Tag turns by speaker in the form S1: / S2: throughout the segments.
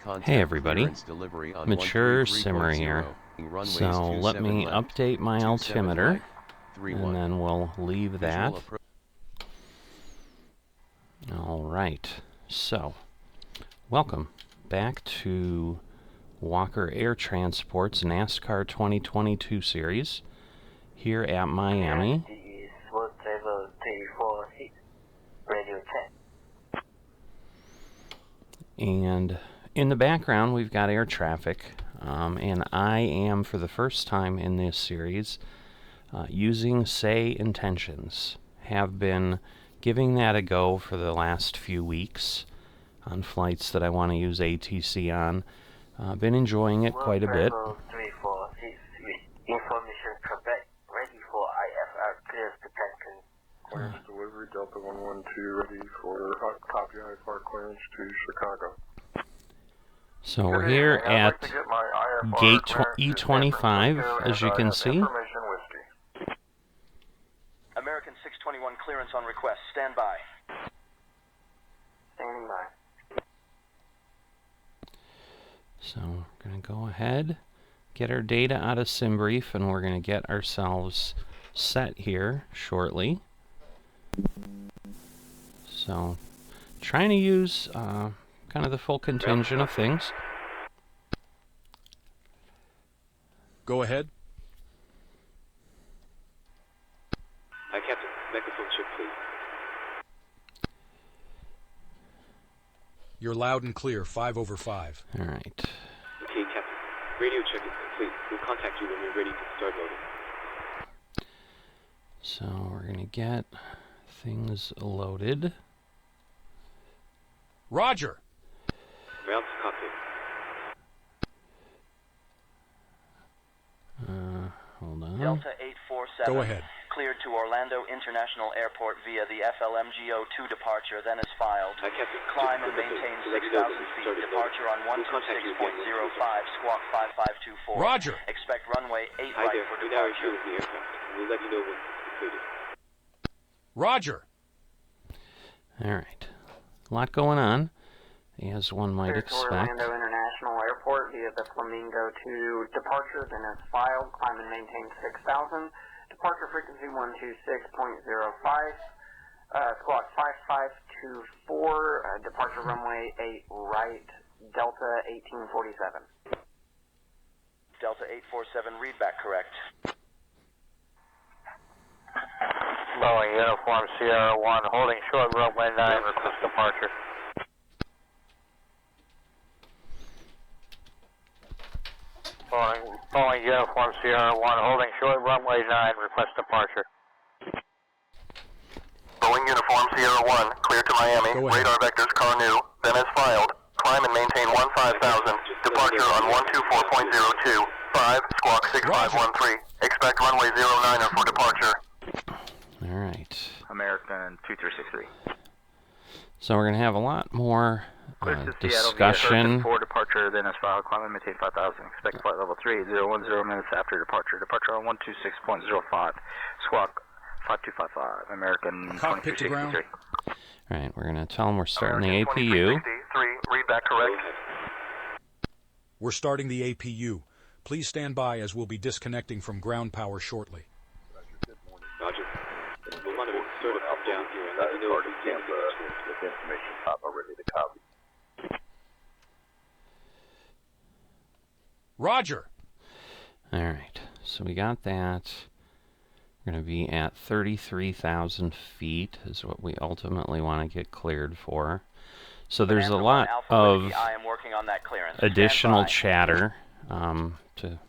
S1: Hey everybody, Mature Simmer here. So let me update my altimeter and then we'll leave that. Alright, so welcome back to Walker Air Transport's NASCAR 2022 series here at Miami. And in the background we've got air traffic, and I am for the first time in this series using say intentions. Have been giving that a go for the last few weeks on flights that I want to use ATC on. Been enjoying it quite a bit.
S2: Delivery Delta 112 ready for copy IFR clearance to Chicago.
S1: So we're here at gate E25, as you can see.
S3: American 621 clearance on request. Stand by. Standing by.
S1: So we're going to go ahead, get our data out of SimBrief, and we're going to get ourselves set here shortly. So trying to use kind of the full contingent of things.
S4: Go ahead.
S5: Hi, Captain. Microphone check, please.
S4: You're loud and clear, 5 over 5.
S1: All right.
S5: Okay, Captain. Radio check is complete. We'll contact you when we're ready to start loading.
S1: So we're going to get things loaded.
S4: Roger.
S5: Routes cockpit.
S1: Hold on.
S3: Delta 847.
S4: Go ahead.
S3: Cleared to Orlando International Airport via the FLMGO2 departure, then is filed.
S5: Hi, Captain.
S3: Climb and maintain 6,000 feet. Departure on 126.05, squawk 5524.
S4: Roger.
S3: Expect runway 8
S5: Hi
S3: right
S5: there.
S3: for
S5: We now are
S3: departure.
S5: here with the aircraft. We'll let you know when it's completed.
S4: Roger.
S1: All right. A lot going on, as one might expect.
S6: Orlando International Airport via the Flamingo to departure, then is filed. Climb and maintain 6,000. Departure frequency 126.05. Squawk 5524. Departure runway 8 right. Delta 1847.
S3: Delta 847, readback correct.
S6: Boeing Uniform Sierra 1, holding short runway 9, request departure. Boeing Uniform Sierra 1, holding short runway 9, request departure.
S2: Boeing Uniform Sierra 1, clear to Miami.
S4: Go ahead.
S2: Radar vectors car new, then as filed. Climb and maintain 15,000. Departure on 124.02. 5, squawk 6513. Expect runway 09 for departure.
S1: All right.
S6: American 2363.
S1: So we're going to have a lot more discussion.
S6: For departure, then as filed. Climb and maintain 5,000. Expect flight level 3010 minutes after departure. Departure on 126.05. Squawk 5255. American
S4: Cockpit to ground.
S6: 2363.
S1: All right, we're going to tell them we're starting the
S2: American
S1: APU.
S2: 2363, readback correct.
S4: We're starting the APU. Please stand by as we'll be disconnecting from ground power shortly.
S5: Roger. We'll want to sort of up down here and let you know if we can
S2: With information top already to copy.
S4: Roger.
S1: All right, so we got that. We're going to be at 33,000 feet is what we ultimately want to get cleared for. So there's a lot of
S3: I am working on that clearance.
S1: additional chatter to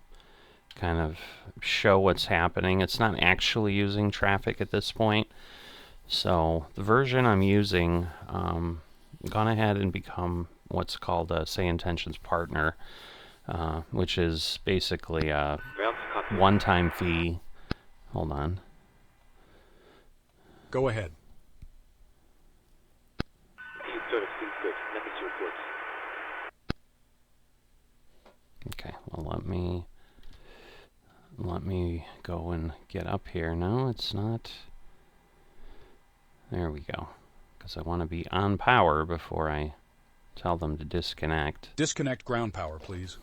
S1: kind of show what's happening. It's not actually using traffic at this point. So the version I'm using, gone ahead and become what's called a Say Intentions Partner, which is basically a one-time fee. Hold on.
S4: Go ahead.
S5: Okay, sort of seems good. Nothing to report.
S1: Okay, well let me go and get up here. No, it's not. There we go. Because I want to be on power before I tell them to disconnect.
S4: Disconnect ground power, please.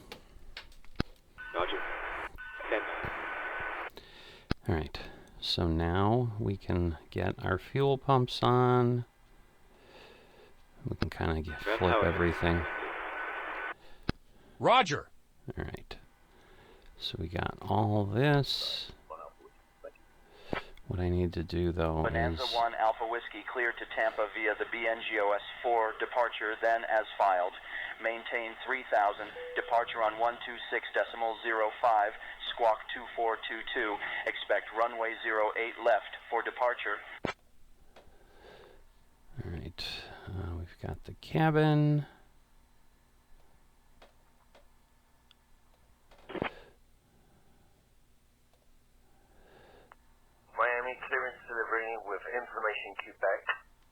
S5: Roger. 10.
S1: Alright, so now we can get our fuel pumps on. We can kind of
S5: Ground
S1: flip
S5: power.
S1: everything.
S4: Roger.
S1: Alright, so we got all this. What I need to do though
S3: Bonanza
S1: is
S3: 1 Alpha Whiskey cleared to Tampa via the BNGOS 4 departure, then as filed. Maintain 3000, departure on 126.05, squawk 2422. Expect runway 08 left for departure.
S1: Alright, we've got the cabin.
S2: Miami clearance delivery with information Quebec.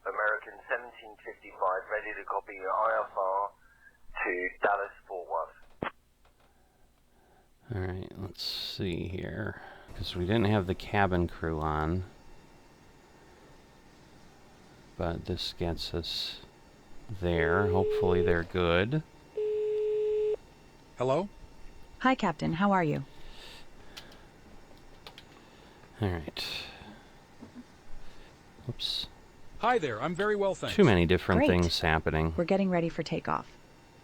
S2: American 1755 ready to copy your IFR to Dallas Fort Worth.
S1: Alright, let's see here. Because we didn't have the cabin crew on. But this gets us there. Hopefully they're good.
S4: Hello?
S7: Hi, Captain. How are you?
S1: Alright. Oops.
S4: Hi there. I'm very well, thanks.
S1: Too many different
S7: Great.
S1: things happening.
S7: We're getting ready for takeoff.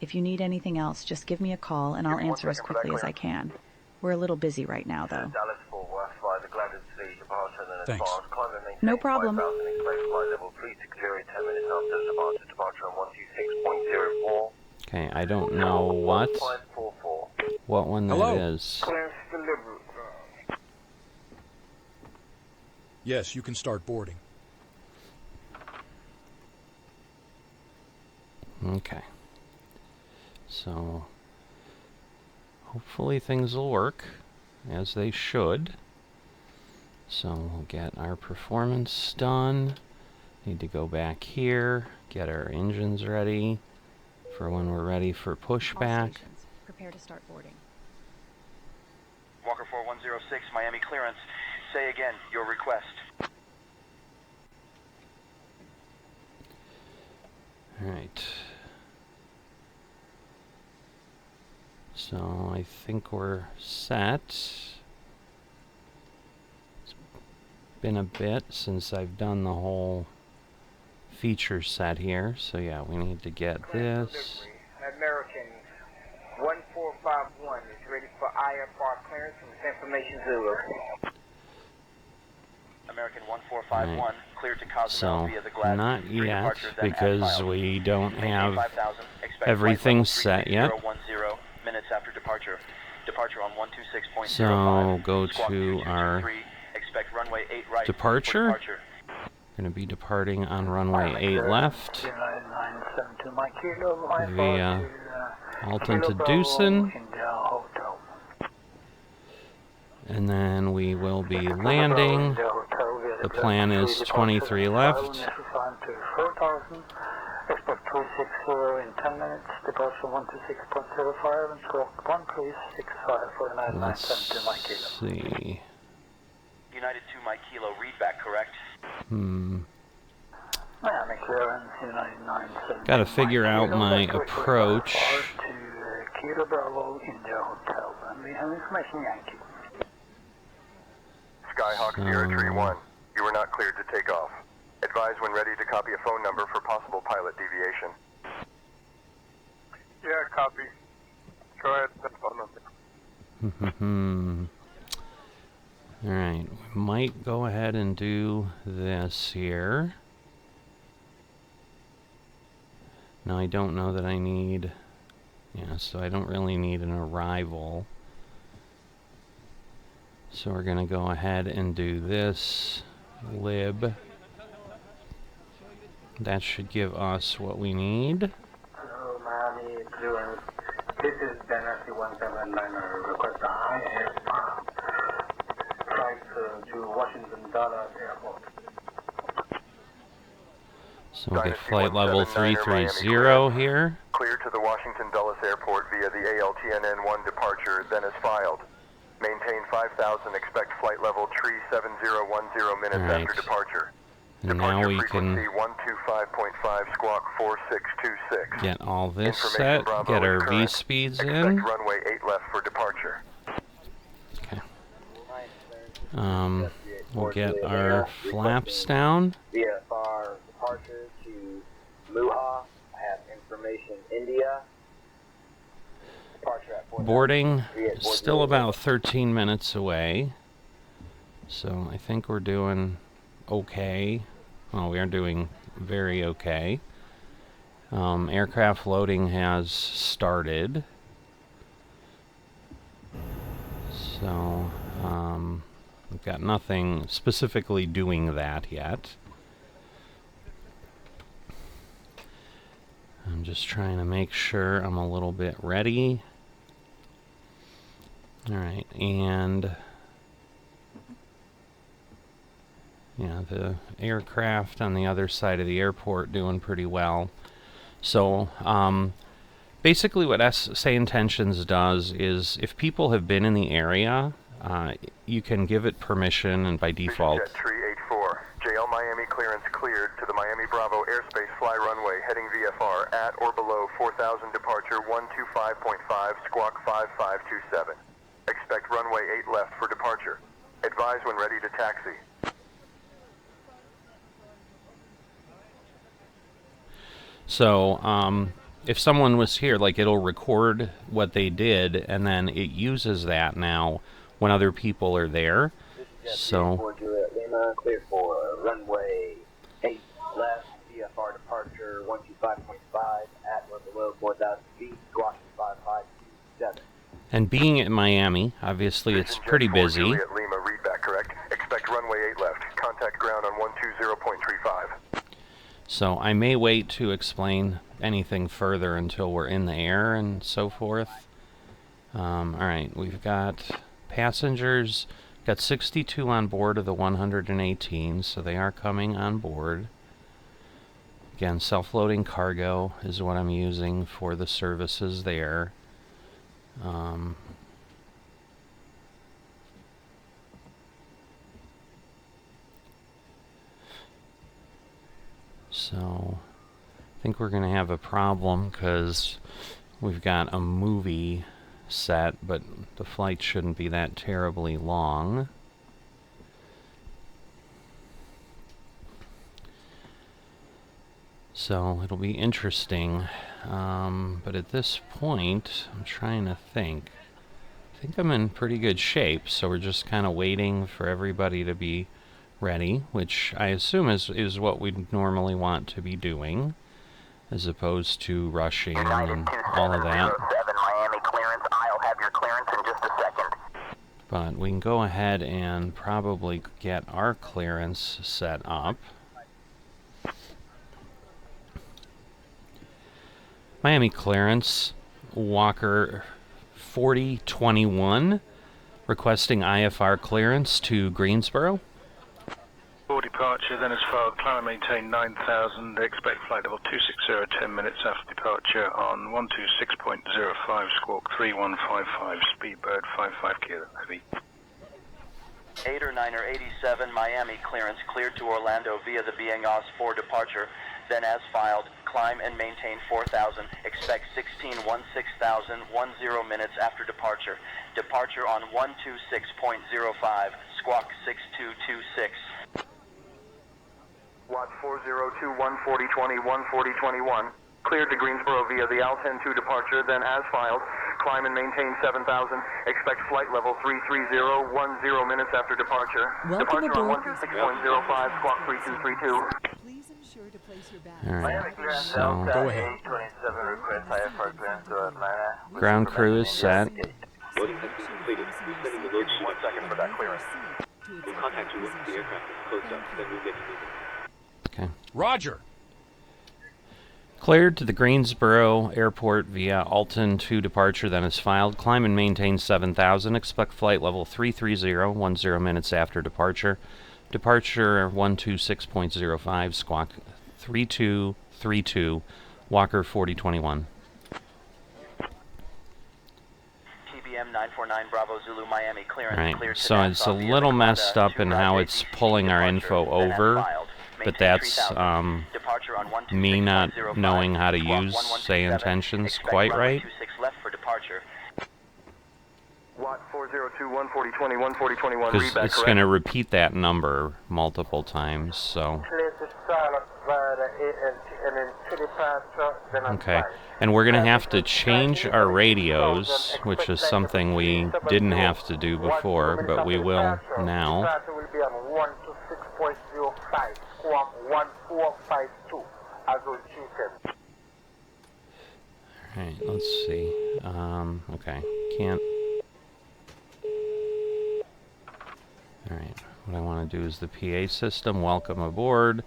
S7: If you need anything else, just give me a call and I'll answer as quickly as I can. We're a little busy right now, though.
S2: Dallas Fort Worth via the Gladys Sea departure and then
S4: Thanks.
S2: advance. Climb and maintain
S7: No problem.
S2: 5000, expect flight level 360, 10 minutes after departure. Departure on 126.04.
S1: Okay, I don't know what
S2: 544.
S1: one
S4: Hello?
S1: that is.
S2: Clearance delivery.
S4: Yes, you can start boarding.
S1: Okay. So hopefully things will work as they should. So we'll get our performance done. Need to go back here, get our engines ready for when we're ready for
S7: All
S1: pushback.
S7: stations, prepare to start boarding.
S3: Walker 4106, Miami clearance. Say again your request.
S1: Alright. So I think we're set. It's been a bit since I've done the whole feature set here. So yeah, we need to get this.
S8: American 1451 is ready for IFR clearance from this information Zulu.
S3: American 1451 cleared to Cozumel
S1: So
S3: via the Gladys
S1: not
S3: Free
S1: yet
S3: departure, then as
S1: because
S3: filed.
S1: we don't
S3: Maintain
S1: have
S3: 5000, expect
S1: everything
S3: flight
S1: set yet.
S3: level 36010 minutes after departure. Departure on 126.05.
S1: So go
S3: Squawk
S1: to our
S3: 2223. Expect runway 8 right for
S1: departure.
S3: departure.
S1: Going to be departing on runway 8 left.
S8: 972 Mike Kilo,
S1: Via Alton to Doosan. And then we will be landing. The plan is 23 left.
S8: Expect 260 in 10 minutes, departure 126.05 and squawk 1 please, 65 for
S1: Let's
S8: 972 Mike Kilo.
S1: see.
S3: United 2 Mike Kilo, readback correct.
S8: Miami clearance, United 972.
S1: Got to figure out my
S8: Kilo,
S1: approach.
S8: to Kilo Bravo India Hotel, and we have information Yankee.
S2: Skyhawk Sierra Tree 1. You are not cleared to take off. Advise when ready to copy a phone number for possible pilot deviation. Yeah, copy. Go ahead, that's phone number.
S1: Alright, we might go ahead and do this here. Now I don't know that I need... Yeah, so I don't really need an arrival. So we're going to go ahead and do this lib. That should give us what we need.
S8: Hello, Miami clearance. This is Dynasty 179er. Request a high flight to Washington Dallas Airport.
S1: So we'll get
S2: Dynasty
S1: flight level
S2: 179er,
S1: 330 here.
S2: Clear to the Washington Dulles Airport via the ALTNN-1 departure, then as filed. Maintain 5000, expect flight level 37010 minutes
S1: Alright.
S2: after departure.
S1: And now we can
S2: 125.5 squawk 4626.
S1: get all this
S2: Information
S1: set,
S2: Bravo
S1: get our
S2: is current.
S1: V-speeds
S2: Expect
S1: in.
S2: runway 8 left for departure.
S1: Okay. We'll get our flaps down.
S9: VFR departure to Muha. I have information India. Departure at
S1: Boarding still about 13 minutes away. So I think we're doing okay. Well, we are doing very okay. Aircraft loading has started. So, we've got nothing specifically doing that yet. I'm just trying to make sure I'm a little bit ready. Alright, and yeah, the aircraft on the other side of the airport doing pretty well. So, basically what Say Intentions does is if people have been in the area, you can give it permission, and by default...
S2: Jet Tree 84, JL Miami clearance cleared to the Miami Bravo airspace fly runway heading VFR at or below 4000 departure 125.5 squawk 5527. Expect runway 8 left for departure. Advise when ready to taxi.
S1: So, if someone was here, like, it'll record what they did, and then it uses that now when other people are there. So,
S9: Lima, clear for runway 8 left, VFR departure 125.5 at or below 4,000 feet, squawk 5527.
S1: and being in Miami, obviously it's pretty busy.
S2: Juliet Lima, readback correct. Expect runway 8 left. Contact ground on 120.35.
S1: So I may wait to explain anything further until we're in the air and so forth. Alright, we've got passengers, got 62 on board of the 118, so they are coming on board. Again, self-loading cargo is what I'm using for the services there. So, I think we're going to have a problem because we've got a movie set, but the flight shouldn't be that terribly long. So, it'll be interesting. But at this point, I'm trying to think. I think I'm in pretty good shape, so we're just kind of waiting for everybody to be ready, which I assume is what we'd normally want to be doing, as opposed to rushing and all of that.
S2: Miami clearance. I'll have your clearance in just a second.
S1: But we can go ahead and probably get our clearance set up. Miami clearance, Walker 4021, requesting IFR clearance to Greensboro.
S10: For departure, then as far, climb and maintain 9,000, expect flight level 260, 10 minutes after departure on 126.05, squawk 3155, speedbird 55 kilo, heavy.
S3: 8 or 9 or 87, Miami clearance cleared to Orlando via the Kmia-Kgso for departure, then as filed, climb and maintain 4,000, expect 16 16,000, 10 minutes after departure. Departure on 126.05, squawk 6226.
S2: Watch 402 14020 14021. Cleared to Greensboro via the Al-10-2 departure, then as filed, climb and maintain 7,000. Expect flight level 330, 10 minutes after departure.
S11: Welcome
S2: Departure
S11: aboard.
S2: on 126.05, squawk 3232.
S11: Please ensure to place your bags.
S1: Alright, so
S4: Go ahead.
S1: ground crew is set.
S5: Loading has been completed. Sending the load sheet.
S2: 1 second for that clearance.
S5: We'll contact you once the aircraft is closed up, then we'll get you moving.
S1: Okay.
S4: Roger.
S1: Cleared to the Greensboro Airport via Alton 2 departure, then is filed. Climb and maintain 7,000. Expect flight level 330, 10 minutes after departure. Departure 126.05, squawk 3232, Walker 4021.
S3: TBM 949 Bravo Zulu Miami clearance
S1: Right,
S3: cleared to
S1: so it's a
S3: Nassau via
S1: little
S3: the
S1: messed
S3: Nevada
S1: up in
S3: to
S1: how
S3: Route
S1: it's
S3: 18
S1: pulling our
S3: departure,
S1: info
S3: then as
S1: over.
S3: filed.
S1: but that's
S3: Departure on
S1: me not
S3: 126.05,
S1: knowing how to
S3: squawk
S1: use
S3: 1127,
S1: say intentions
S3: expect
S1: quite
S3: runway
S1: right.
S3: 26 left for departure.
S2: WAT 402, 14020, 14021,
S1: Because
S2: read back
S1: it's
S2: correct.
S1: going to repeat that number multiple times, so. Okay, and we're going to have to change our radios, which is something we didn't have to do before, but we will now.
S8: Will be on 126.05, squawk 1452, Azul 27.
S1: Alright, let's see. Okay, can't. Alright, what I want to do is the PA system, welcome aboard,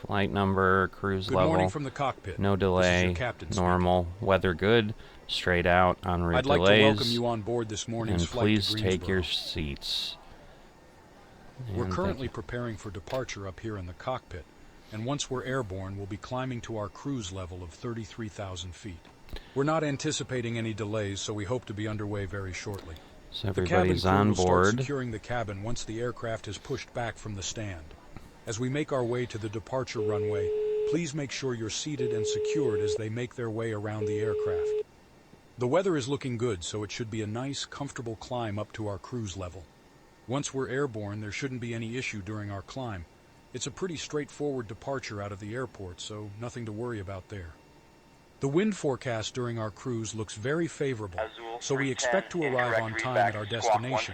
S1: flight number, cruise
S4: Good
S1: level,
S4: morning from the cockpit.
S1: no
S4: This is your
S1: delay,
S4: captain
S1: normal, weather good, straight out, en route
S4: I'd like
S1: delays,
S4: to welcome you on board this morning's
S1: and
S4: flight
S1: please
S4: to
S1: take your
S4: Greensboro.
S1: seats.
S4: We're
S1: And
S4: currently preparing for departure up here in the cockpit, and once we're airborne, we'll be climbing to our cruise level of 33,000 feet. We're not anticipating any delays, so we hope to be underway very shortly.
S1: So
S4: The cabin
S1: everybody's
S4: crew
S1: on
S4: will start
S1: board.
S4: securing the cabin once the aircraft is pushed back from the stand. As we make our way to the departure runway, please make sure you're seated and secured as they make their way around the aircraft. The weather is looking good, so it should be a nice, comfortable climb up to our cruise level. Once we're airborne, there shouldn't be any issue during our climb. It's a pretty straightforward departure out of the airport, so nothing to worry about there. The wind forecast during our cruise looks very favorable, so we expect to arrive on time at our destination,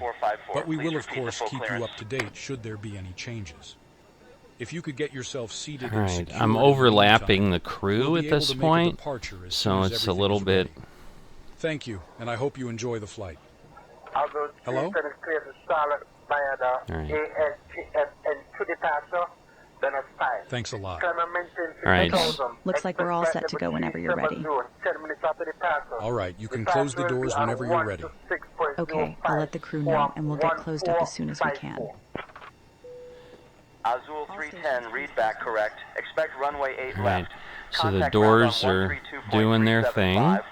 S4: but we will of course keep you up to date should there be any changes. If you could get yourself seated and
S1: Alright,
S4: secured
S1: I'm
S4: in the
S1: overlapping
S4: meantime,
S1: the crew
S4: we'll be
S1: at this
S4: able to make a
S1: point,
S4: departure as
S1: so
S4: soon as
S1: it's a
S4: everything
S1: little
S4: is
S1: bit.
S4: ready. Thank you, and I hope you enjoy the flight. Hello?
S1: Alright.
S4: Thanks a lot.
S1: Alright.
S7: Looks like we're all set to go whenever you're ready.
S4: All right, you can close the doors whenever you're ready.
S7: Okay, I'll let the crew know, and we'll get closed up as soon as we can.
S3: Azul 310, read back correct. Expect runway 8
S1: Alright,
S3: left.
S1: so the
S3: Contact
S1: doors
S3: ground on
S1: are doing their thing.
S3: 132.375.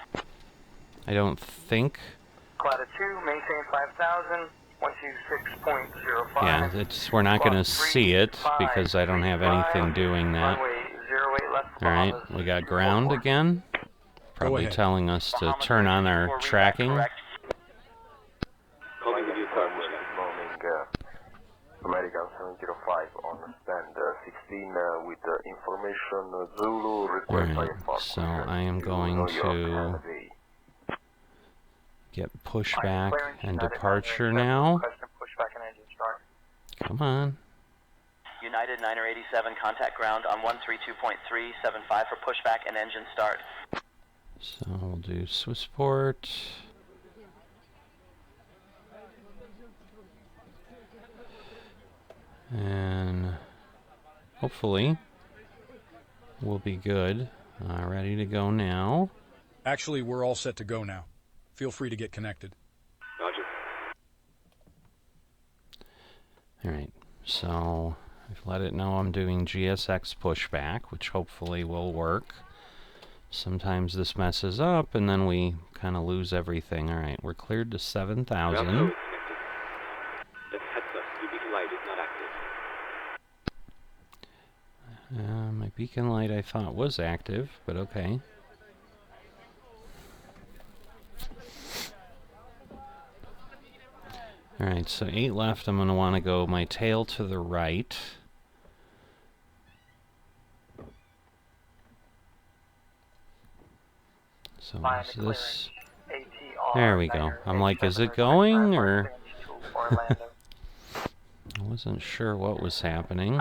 S1: I don't think.
S6: Cloud 2, maintain 5,000, 126.05.
S1: Yeah, it's, we're not going to see it because I don't have anything doing that.
S6: Runway 08 left for
S1: Alright,
S6: Bahamas,
S1: we got ground
S6: 244.
S1: again. Probably
S4: ahead.
S1: telling us to
S3: Bahamas
S1: turn on
S3: 224,
S1: our
S3: read back
S1: tracking.
S3: correct.
S5: Calling with you, sir.
S2: American 705 on stand 16 with information Zulu request
S1: Alright, so I am going to get pushback and departure now. Come on.
S3: United 987, contact ground on 132.375 for pushback and engine start.
S1: So we'll do Swissport. And hopefully we'll be good. Ready to go now.
S4: Actually, we're all set to go now. Feel free to get connected.
S5: Roger.
S1: Alright, so I've let it know I'm doing GSX pushback, which hopefully will work. Sometimes this messes up and then we kind of lose everything. Alright, we're cleared to 7,000.
S5: Ground is connected. Just heads up, your beacon light is not active.
S1: My beacon light I thought was active, but okay. Alright, so 8 left. I'm going to want to go my tail to the right. So is this... There we go. I'm like, is it going, or... I wasn't sure what was happening.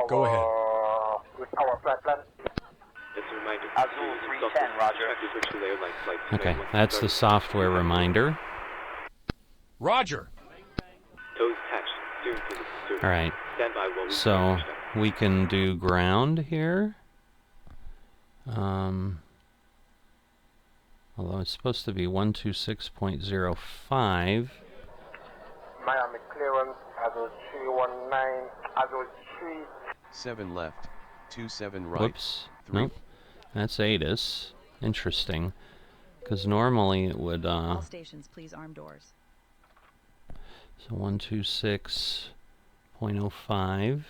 S4: Go ahead.
S5: Just a reminder.
S3: Azul 310, roger.
S1: Okay, that's the software reminder.
S4: Roger!
S5: Toes attached. Steering to the surface.
S1: Alright,
S5: Stand by while we
S1: so we can do ground here. Although it's supposed to be 126.05.
S8: Miami clearance, Azul 319, Azul 3.
S12: 7 left, 27 right.
S1: Whoops.
S12: 3.
S1: Nope. That's ATIS. Interesting. Because normally it would,
S7: All stations, please arm doors.
S1: So 126.05.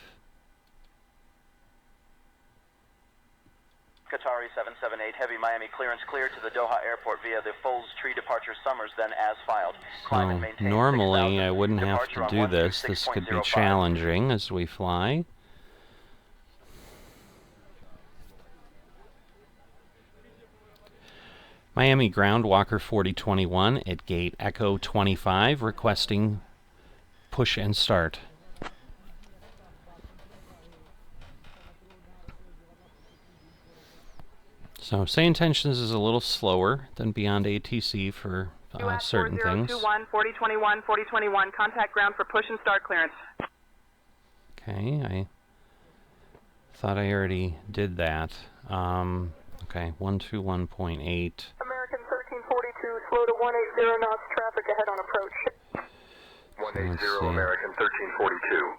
S3: Qatari 778, heavy Miami clearance cleared to the Doha airport via the Foles Tree departure Summers, then as filed. Climb and
S1: So
S3: maintain
S1: normally
S3: 6,000.
S1: I wouldn't have
S3: Departure
S1: to
S3: on
S1: do this. This could be
S3: 126.05.
S1: challenging as we fly. Miami ground Walker 4021 at gate Echo 25 requesting push and start. So say intentions is a little slower than beyond ATC for certain things.
S13: 4021, 4021, contact ground for push and start clearance.
S1: Okay, I thought I already did that. Okay, 121.8.
S13: American 1342, slow to 180 knots, traffic ahead on approach.
S2: 180 American 1342.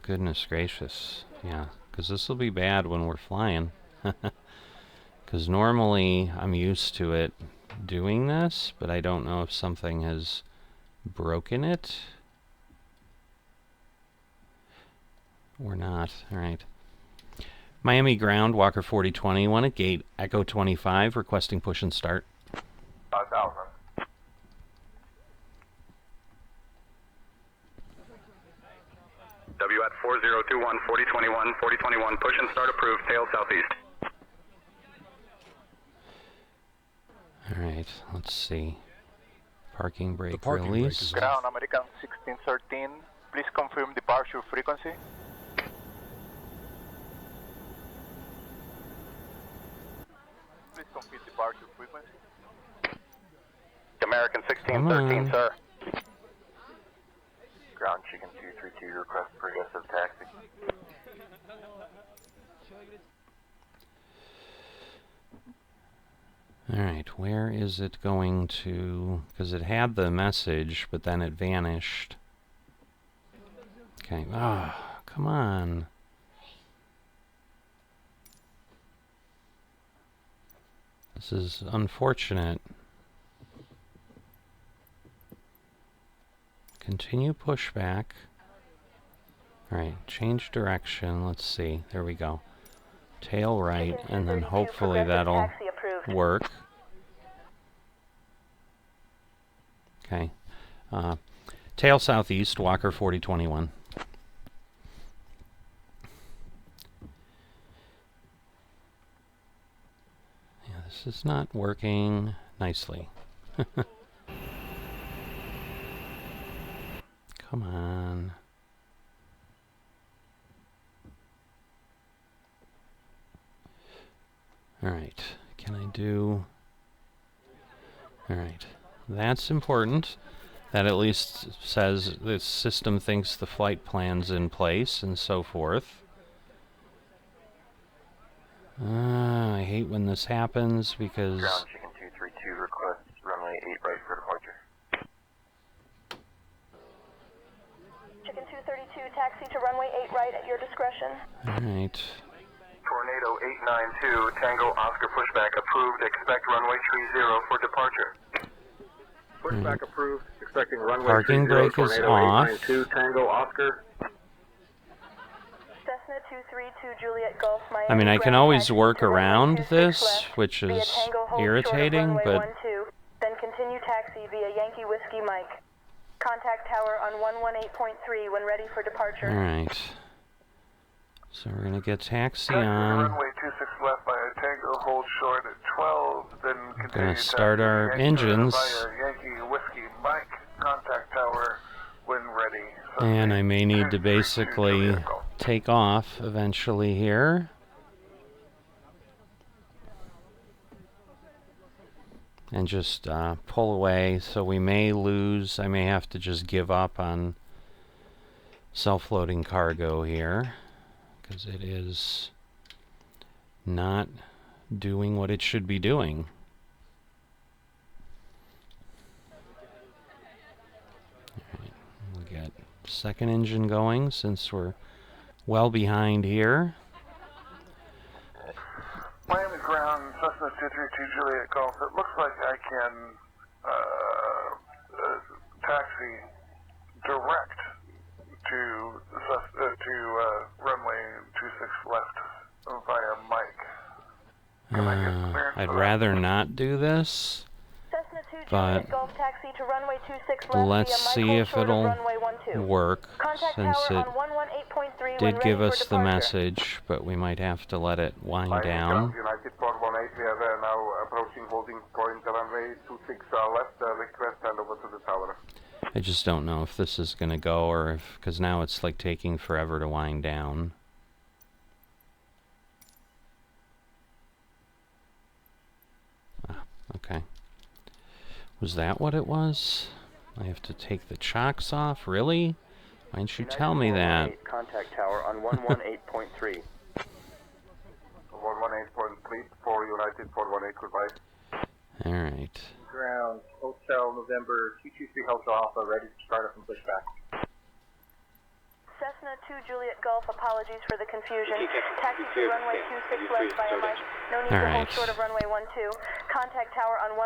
S1: Goodness gracious. Yeah, because this will be bad when we're flying. Because normally I'm used to it doing this, but I don't know if something has broken it or not. All right. Miami ground, Walker 4021 at gate Echo 25, requesting push and start.
S2: 5,000. WAT 4021, 4021, 4021, push and start approved, tail southeast.
S1: All right, let's see. Parking brake
S4: parking brake
S1: release.
S4: is
S14: Ground American 1613, please confirm departure frequency. Please confirm departure frequency.
S2: American 1613, sir. Ground Chicken 232, request progressive taxi.
S1: Alright, where is it going to... Because it had the message, but then it vanished. Okay, come on. This is unfortunate. Continue pushback. Alright, change direction. Let's see. There we go. Tail right, and then hopefully that'll work. Okay. Tail southeast, Walker 4021. Yeah, this is not working nicely. Come on. Alright, can I do... Alright, that's important. That at least says the system thinks the flight plan's in place and so forth. I hate when this happens because...
S2: Ground Chicken 232, request runway 8 right for departure.
S13: Chicken 232, taxi to runway 8 right at your discretion.
S1: Alright.
S2: Tornado 892, Tango Oscar pushback approved, expect runway 30 for departure. Pushback approved, expecting runway
S1: Parking
S2: 30,
S1: brake is
S2: Tornado
S1: off.
S2: 892, Tango Oscar.
S13: Cessna 232, Juliet Golf, Miami.
S1: I mean, I can
S13: ground
S1: always
S13: taxi
S1: work
S13: to runway
S1: around
S13: 26
S1: this,
S13: left,
S1: which
S13: via
S1: is
S13: Tango hold short of
S1: irritating,
S13: runway
S1: but...
S13: 12, then continue taxi via Yankee Whiskey Mike. Contact tower on 118.3 when ready for departure.
S1: Alright. So we're going to get taxi
S2: Taxi
S1: on.
S2: runway 26 left by a Tango hold short at 12, then
S1: We're
S2: continue
S1: going to start our engines.
S2: via Yankee Whiskey Mike, contact tower when ready.
S1: And I may need to basically take off eventually here. And just pull away, so we may lose. I may have to just give up on self-loading cargo here, because it is not doing what it should be doing. Alright, we'll get second engine going since we're well behind here.
S2: Miami ground, Cessna 232 Juliet Golf. It looks like I can
S15: taxi direct to runway 26 left via Mike.
S1: I'd rather not do this, but let's see if it'll work, since it did give us the message, but we might have to let it wind down.
S15: United 418, we are now approaching holding point runway 26 left, request hand over to the tower.
S1: I just don't know if this is going to go, or if, because now it's like taking forever to wind down. Okay. Was that what it was? I have to take the chocks off? Really? Why didn't you tell me that?
S3: Contact tower on 118.3.
S15: 118.3 for United 418, goodbye.
S1: Alright.
S9: Ground, Hotel November 223 Hotel Alpha, ready to start up and push back.
S13: Cessna 2 Juliet Golf, apologies for the confusion. Taxi to runway 26 left via Mike. No need to hold short of runway 12. Contact tower on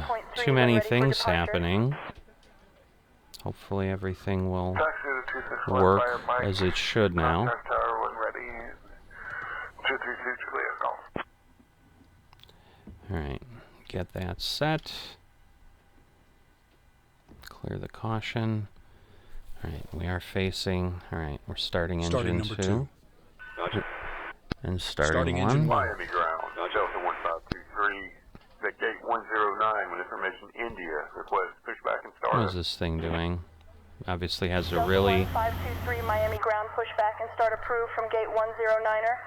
S13: 118.3.
S1: Too many things happening. Hopefully everything will work as it should now.
S15: Contact tower when ready. 232 Juliet Golf.
S1: Alright, get that set. Clear the caution. Alright, we are facing. Alright, we're starting engine 2. And starting 1.
S2: Miami ground, Delta 1523, the gate 109 with information India. Request pushback and start.
S1: What is this thing doing? Obviously has a really...
S13: 523 Miami ground, pushback and start approved from gate 109er.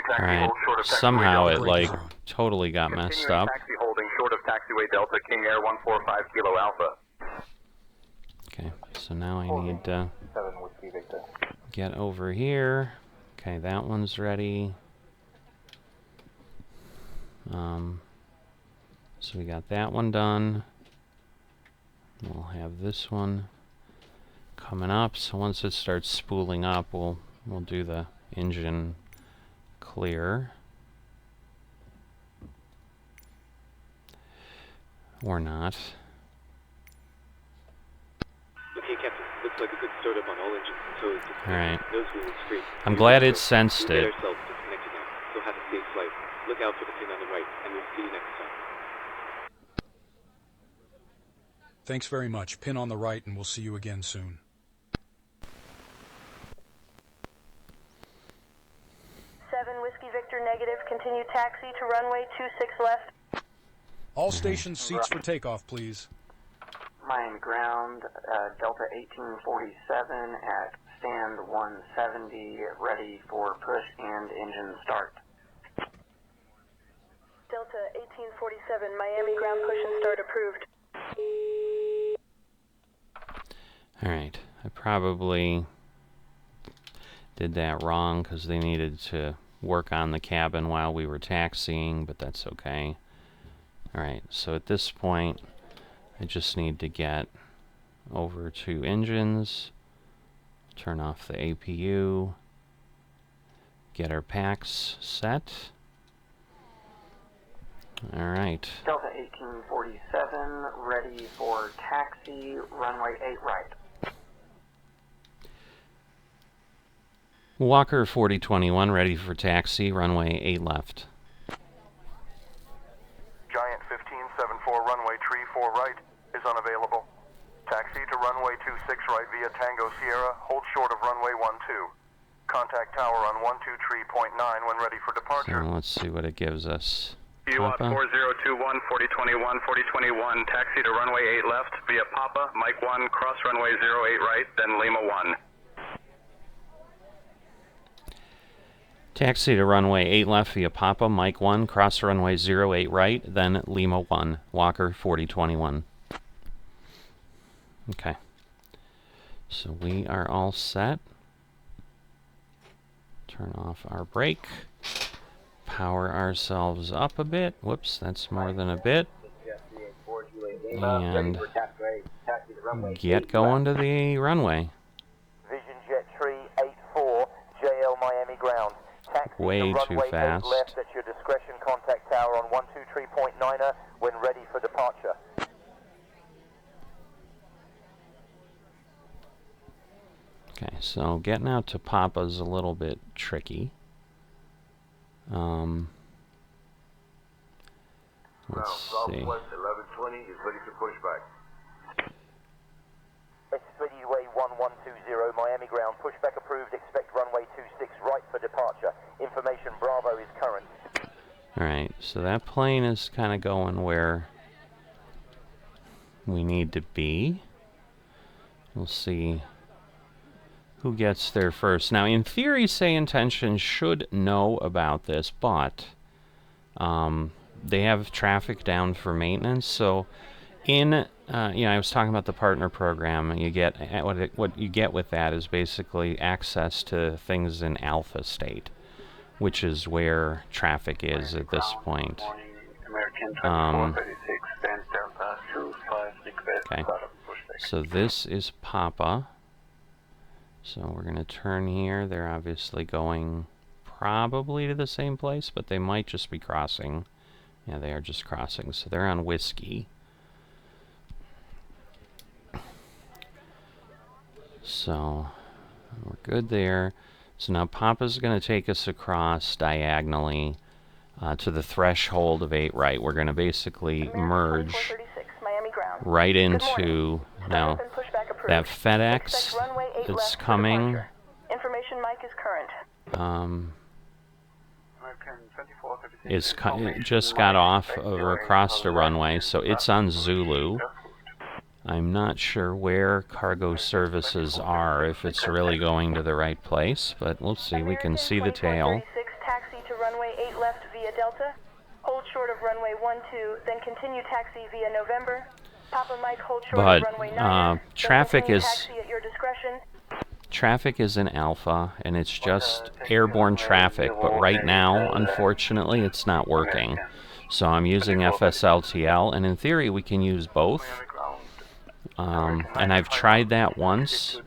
S1: Alright, somehow it like totally got messed up.
S2: Taxi holding short of taxiway Delta King Air 145 Kilo Alpha.
S1: Okay, so now I need to get over here. Okay, that one's ready. So we got that one done. We'll have this one coming up. So once it starts spooling up, we'll do the engine clear. Or not.
S5: Okay, Captain. Looks like a good startup on all engines. So it's
S1: Alright.
S5: nose wheel is free.
S1: I'm glad it sensed it.
S5: Ourselves disconnected now. So have a safe flight. Look out for the pin on the right, and we'll see you next time.
S4: Thanks very much. Pin on the right, and we'll see you again soon.
S13: Whiskey Victor negative, continue taxi to runway 26 left.
S4: All stations, seats for takeoff, please.
S6: Miami ground, Delta 1847 at stand 170, ready for push and engine start.
S13: Delta 1847, Miami ground, push and start approved.
S1: Alright, I probably did that wrong because they needed to work on the cabin while we were taxiing, but that's okay. Alright, so at this point I just need to get over to engines, turn off the APU, get our packs set. Alright.
S6: Delta 1847, ready for taxi, runway 8 right.
S1: Walker 4021, ready for taxi, runway 8 left.
S2: Giant 1574, runway tree 4 right is unavailable. Taxi to runway 26 right via Tango Sierra, hold short of runway 12. Contact tower on 123.9 when ready for departure.
S1: So let's see what it gives us.
S16: WAT 4021, 4021, 4021, taxi to runway 8 left via Papa, Mike 1, cross runway 08 right, then Lima 1.
S1: Taxi to runway 8 left via Papa, Mike 1, cross runway 08 right, then Lima 1, Walker 4021. Okay. So we are all set. Turn off our brake. Power ourselves up a bit. Whoops, that's more than a bit. And get going to the runway.
S3: Vision Jet 384, JL Miami ground. Taxi
S1: Way
S3: to
S1: too
S3: runway 8
S1: fast.
S3: left at your discretion. contact tower on 123.9er when ready for departure.
S1: Okay, so getting out to Papa's a little bit tricky. Let's see.
S2: Southwest 1120 is ready to push back.
S3: Expressway 1120, Miami ground, pushback approved, expect runway 26 right for departure. Information Bravo is current.
S1: Alright, so that plane is kind of going where we need to be. We'll see who gets there first. Now, in theory, Say Intentions should know about this, but they have traffic down for maintenance. So, I was talking about the partner program. You get what you get with that is basically access to things in alpha state, which is where traffic is at this point. Okay, so this is Papa. So we're going to turn here. They're obviously going probably to the same place, but they might just be crossing. Yeah, they are just crossing. So they're on Whiskey. So we're good there. So now Papa's going to take us across diagonally to the threshold of 8 right. We're going to basically merge right into now that FedEx that's coming.
S13: Information Mike is current.
S1: Just got off or across the runway, so it's on Zulu. I'm not sure where cargo services are, if it's really going to the right place, but we'll see. We can see the tail.
S13: Taxi to runway 8 left via Delta. Hold short of runway 12, then continue taxi via November. Papa Mike, hold short of runway 9.
S1: Traffic is
S13: taxi at your discretion.
S1: Traffic is in alpha, and it's just airborne traffic, but right now, unfortunately, it's not working. So I'm using FSLTL, and in theory, we can use both. And I've tried that once,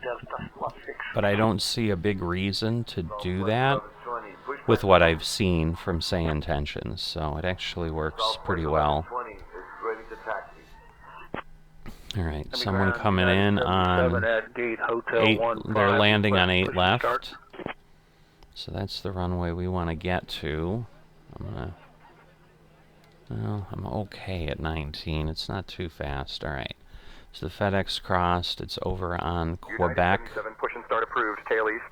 S1: but I don't see a big reason to do that with what I've seen from Say Intentions, so it actually works pretty well. Alright, someone coming in on 8, they're landing on 8 left. So that's the runway we want to get to. I'm okay at 19, it's not too fast, alright. So the FedEx crossed, it's over on Quebec.
S2: United 77, push and start approved, tail east.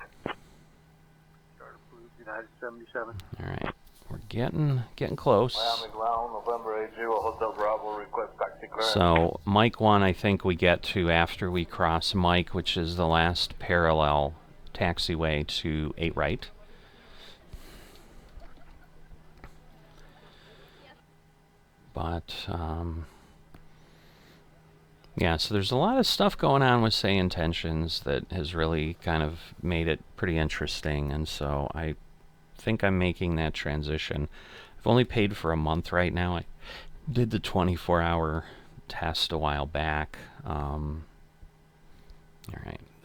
S10: Start approved, United 77.
S1: Alright, we're getting close.
S2: Miami ground, November 80, Hotel Bravo, request taxi clearance.
S1: So Mike 1 I think we get to after we cross Mike, which is the last parallel taxiway to 8 right. But, yeah, so there's a lot of stuff going on with Say Intentions that has really kind of made it pretty interesting, and so I think I'm making that transition. I've only paid for a month right now. I did the 24-hour test a while back. Alright,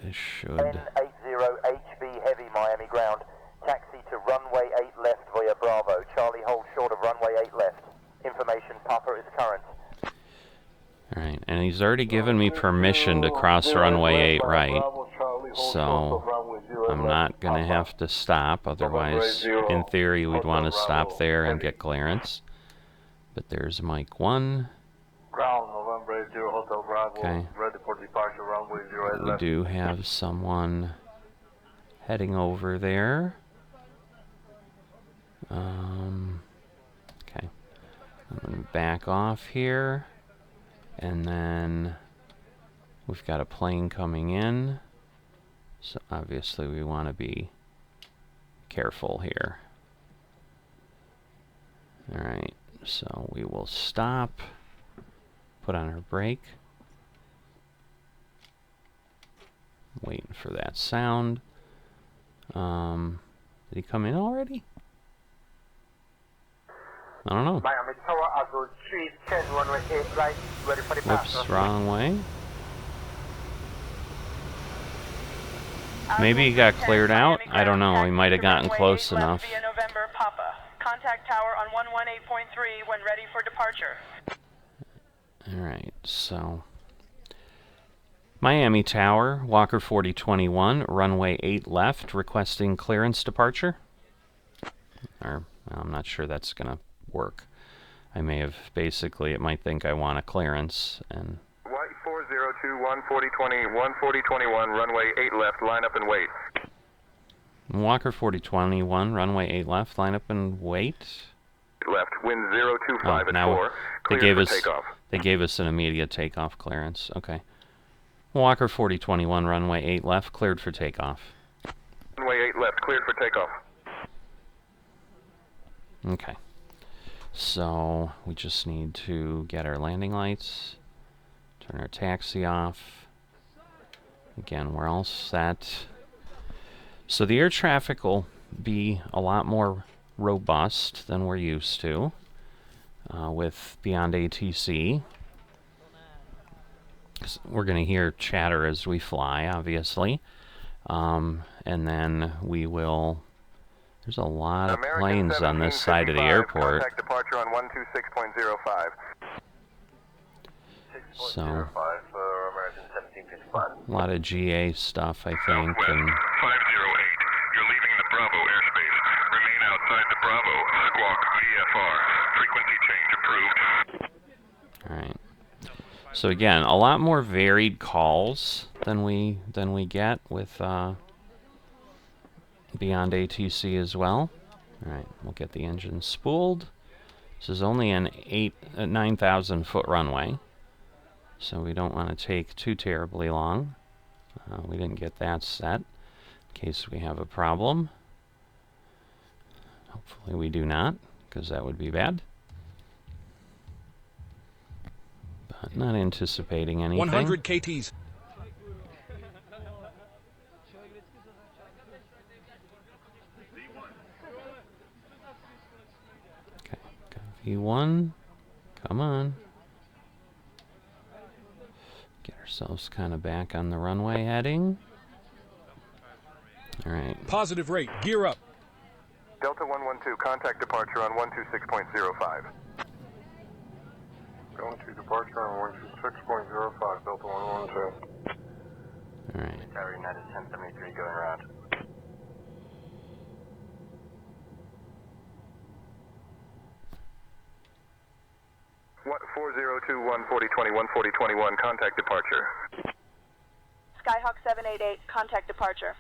S1: this should...
S3: 1080 HB Heavy, Miami ground. Taxi to runway 8 left via Bravo. Charlie, hold short of runway 8 left. Information Papa is current.
S1: Alright, and he's already given me permission to cross runway 8 right, so I'm not going to have to stop, otherwise, in theory, we'd want to stop there and get clearance. But there's Mike 1.
S2: Ground, November 80, Hotel Bravo,
S1: okay.
S2: Ready for departure, runway 08
S1: We
S2: left.
S1: do have someone heading over there. Okay, I'm going to back off here. And then we've got a plane coming in, so obviously we want to be careful here. Alright, so we will stop, put on our brake, waiting for that sound. Did he come in already? I don't know.
S2: Miami Tower, Azul 310, runway 8 right, ready for departure.
S1: Whoops, wrong way. Maybe he got cleared out? I don't know, he might have gotten close enough.
S13: Contact tower on 118.3 when ready for departure.
S1: Alright, so Miami Tower, Walker 4021, runway 8 left, requesting clearance departure. Or, well, I'm not sure that's going to work. I may have, basically, it might think I want a clearance, and...
S2: White 4021, 4020, 14021, runway 8 left, line up and wait.
S1: Walker 4021, runway 8 left, line up and wait.
S2: Left, wind 025 at
S1: now
S2: 4,
S1: they
S2: cleared
S1: gave
S2: for
S1: us
S2: takeoff.
S1: They gave us an immediate takeoff clearance. Okay. Walker 4021, runway 8 left, cleared for takeoff.
S2: Runway 8 left, cleared for takeoff.
S1: Okay. So we just need to get our landing lights, turn our taxi off. Again, we're all set. So the air traffic will be a lot more robust than we're used to with Beyond ATC. We're going to hear chatter as we fly, obviously. And then we will... There's a lot of planes on this side of the airport.
S2: Contact departure on 126.05.
S1: So, a lot of GA stuff, I think. And
S16: 508, you're leaving the Bravo airspace. Remain outside the Bravo. Squawk VFR. Frequency change approved.
S1: Alright. So again, a lot more varied calls than we get with Beyond ATC as well. Alright, we'll get the engine spooled. This is only an 9,000 foot runway, so we don't want to take too terribly long. We didn't get that set in case we have a problem. Hopefully we do not, because that would be bad. But not anticipating anything.
S4: 100 KTs.
S1: Okay, got V1. Come on. Get ourselves kind of back on the runway heading. Alright.
S4: Positive rate. Gear up.
S2: Delta 112, contact departure on 126.05.
S15: Going to departure on 126.05, Delta 112.
S1: Alright.
S2: Tower United 1073 going around. What 402 14020 14021, contact departure.
S13: Skyhawk 788, contact departure.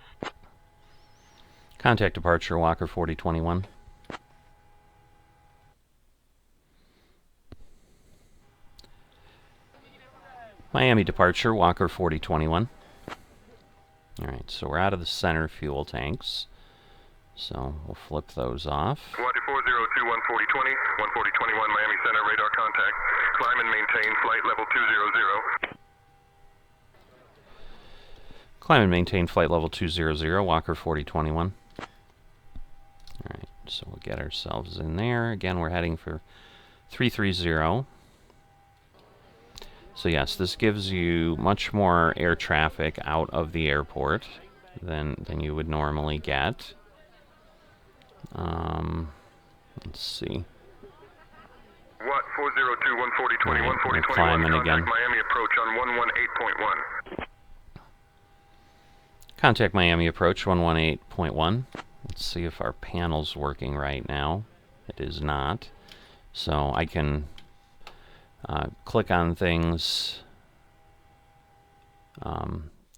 S1: Contact departure, Walker 4021. Miami departure, Walker 4021. Alright, so we're out of the center fuel tanks. So we'll flip those off.
S2: Water 402 14020, 14021, Miami Center, radar contact. Climb and maintain flight level 200.
S1: Climb and maintain flight level 200, Walker 4021. Alright, so we'll get ourselves in there. Again, we're heading for 330. So yes, this gives you much more air traffic out of the airport than you would normally get. Let's see.
S2: Watt 402 14020
S1: Alright, we're
S2: 14021,
S1: climbing
S2: contact
S1: again.
S2: Miami approach on 118.1.
S1: Contact Miami approach 118.1. Let's see if our panel's working right now. It is not. So I can click on things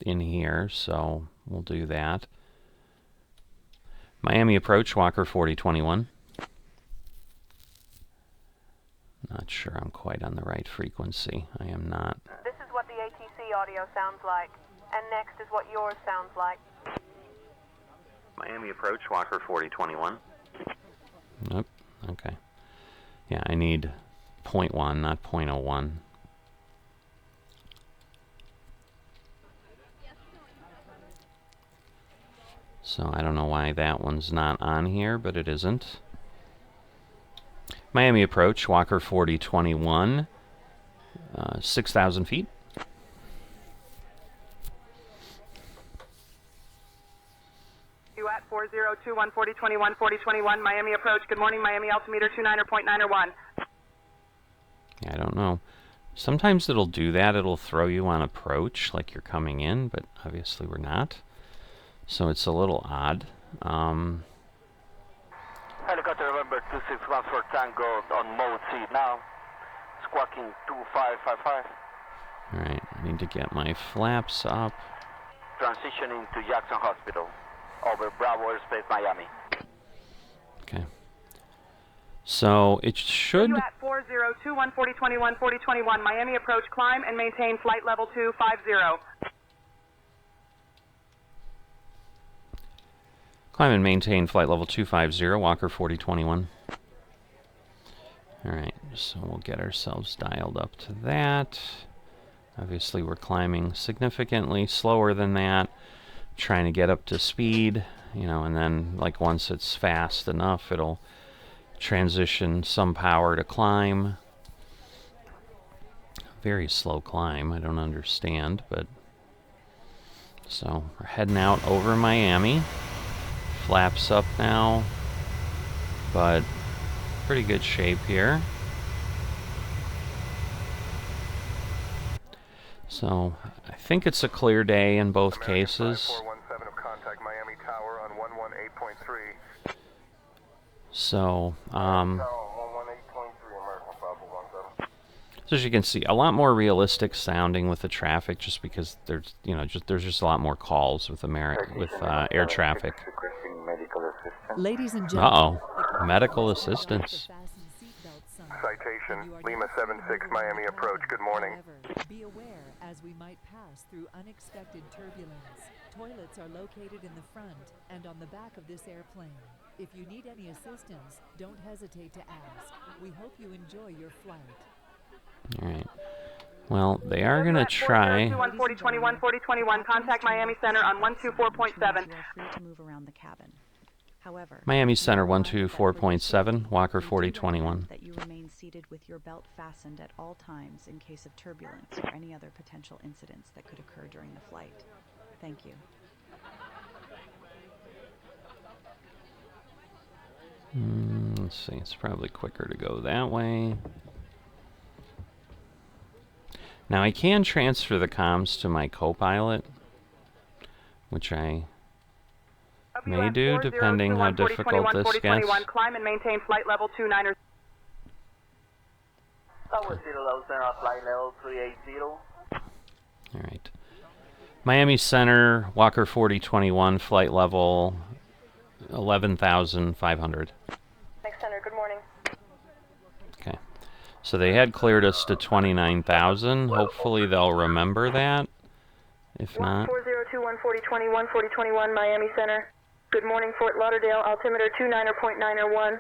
S1: in here, so we'll do that. Miami approach, Walker 4021. Not sure I'm quite on the right frequency. I am not.
S13: This is what the ATC audio sounds like, and next is what yours sounds like.
S1: Miami approach, Walker 4021. Nope. Okay. Yeah, I need 0.1, not 0.01. So I don't know why that one's not on here, but it isn't. Miami approach, Walker 4021, 6,000 feet.
S17: WAT 4021 4021 4021, Miami approach. Good morning, Miami altimeter 29.901.
S1: Yeah, I don't know. Sometimes it'll do that. It'll throw you on approach like you're coming in, but obviously we're not. So it's a little odd.
S18: Helicopter November 261 for Tango on mode C now. Squawking 2555.
S1: Alright, I need to get my flaps up.
S18: Transitioning to Jackson Hospital. Over Bravo Airspace, Miami.
S1: Okay. So it should...
S17: WAT 4021 4021 4021, Miami approach, climb and maintain flight level 250.
S1: Climb and maintain flight level 250, Walker 4021. Alright, so we'll get ourselves dialed up to that. Obviously we're climbing significantly slower than that. Trying to get up to speed, you know, and then like once it's fast enough, it'll transition some power to climb. Very slow climb, I don't understand, but... So, we're heading out over Miami. Flaps up now, but pretty good shape here. So, I think it's a clear day in both cases.
S2: 5417 of contact Miami Tower on 118.3.
S1: So, so as you can see, a lot more realistic sounding with the traffic, just because there's, you know, there's just a lot more calls with air traffic.
S11: Ladies and gentlemen.
S1: Uh-oh, medical assistance.
S2: Citation, Lima 76, Miami approach. Good morning.
S11: Be aware as we might pass through unexpected turbulence. Toilets are located in the front and on the back of this airplane. If you need any assistance, don't hesitate to ask. We hope you enjoy your flight.
S1: Alright. Well, they are going to try...
S17: 4021 4021, contact Miami Center on 124.7.
S7: You are free to move around the cabin. However,
S1: Miami Center 124.7, Walker 4021.
S7: that you remain seated with your belt fastened at all times in case of turbulence or any other potential incidents that could occur during the flight. Thank you.
S1: Let's see, it's probably quicker to go that way. Now I can transfer the comms to my co-pilot, which I may do depending how difficult this gets.
S17: Climb and maintain flight level 29.
S18: Tower 0 Center, flight level 380.
S1: Alright. Miami Center, Walker 4021, flight level 11,500.
S13: Next Center, good morning.
S1: Okay. So they had cleared us to 29,000. Hopefully they'll remember that. If not...
S13: 4021 4021 4021, Miami Center. Good morning, Fort Lauderdale, altimeter 29.901.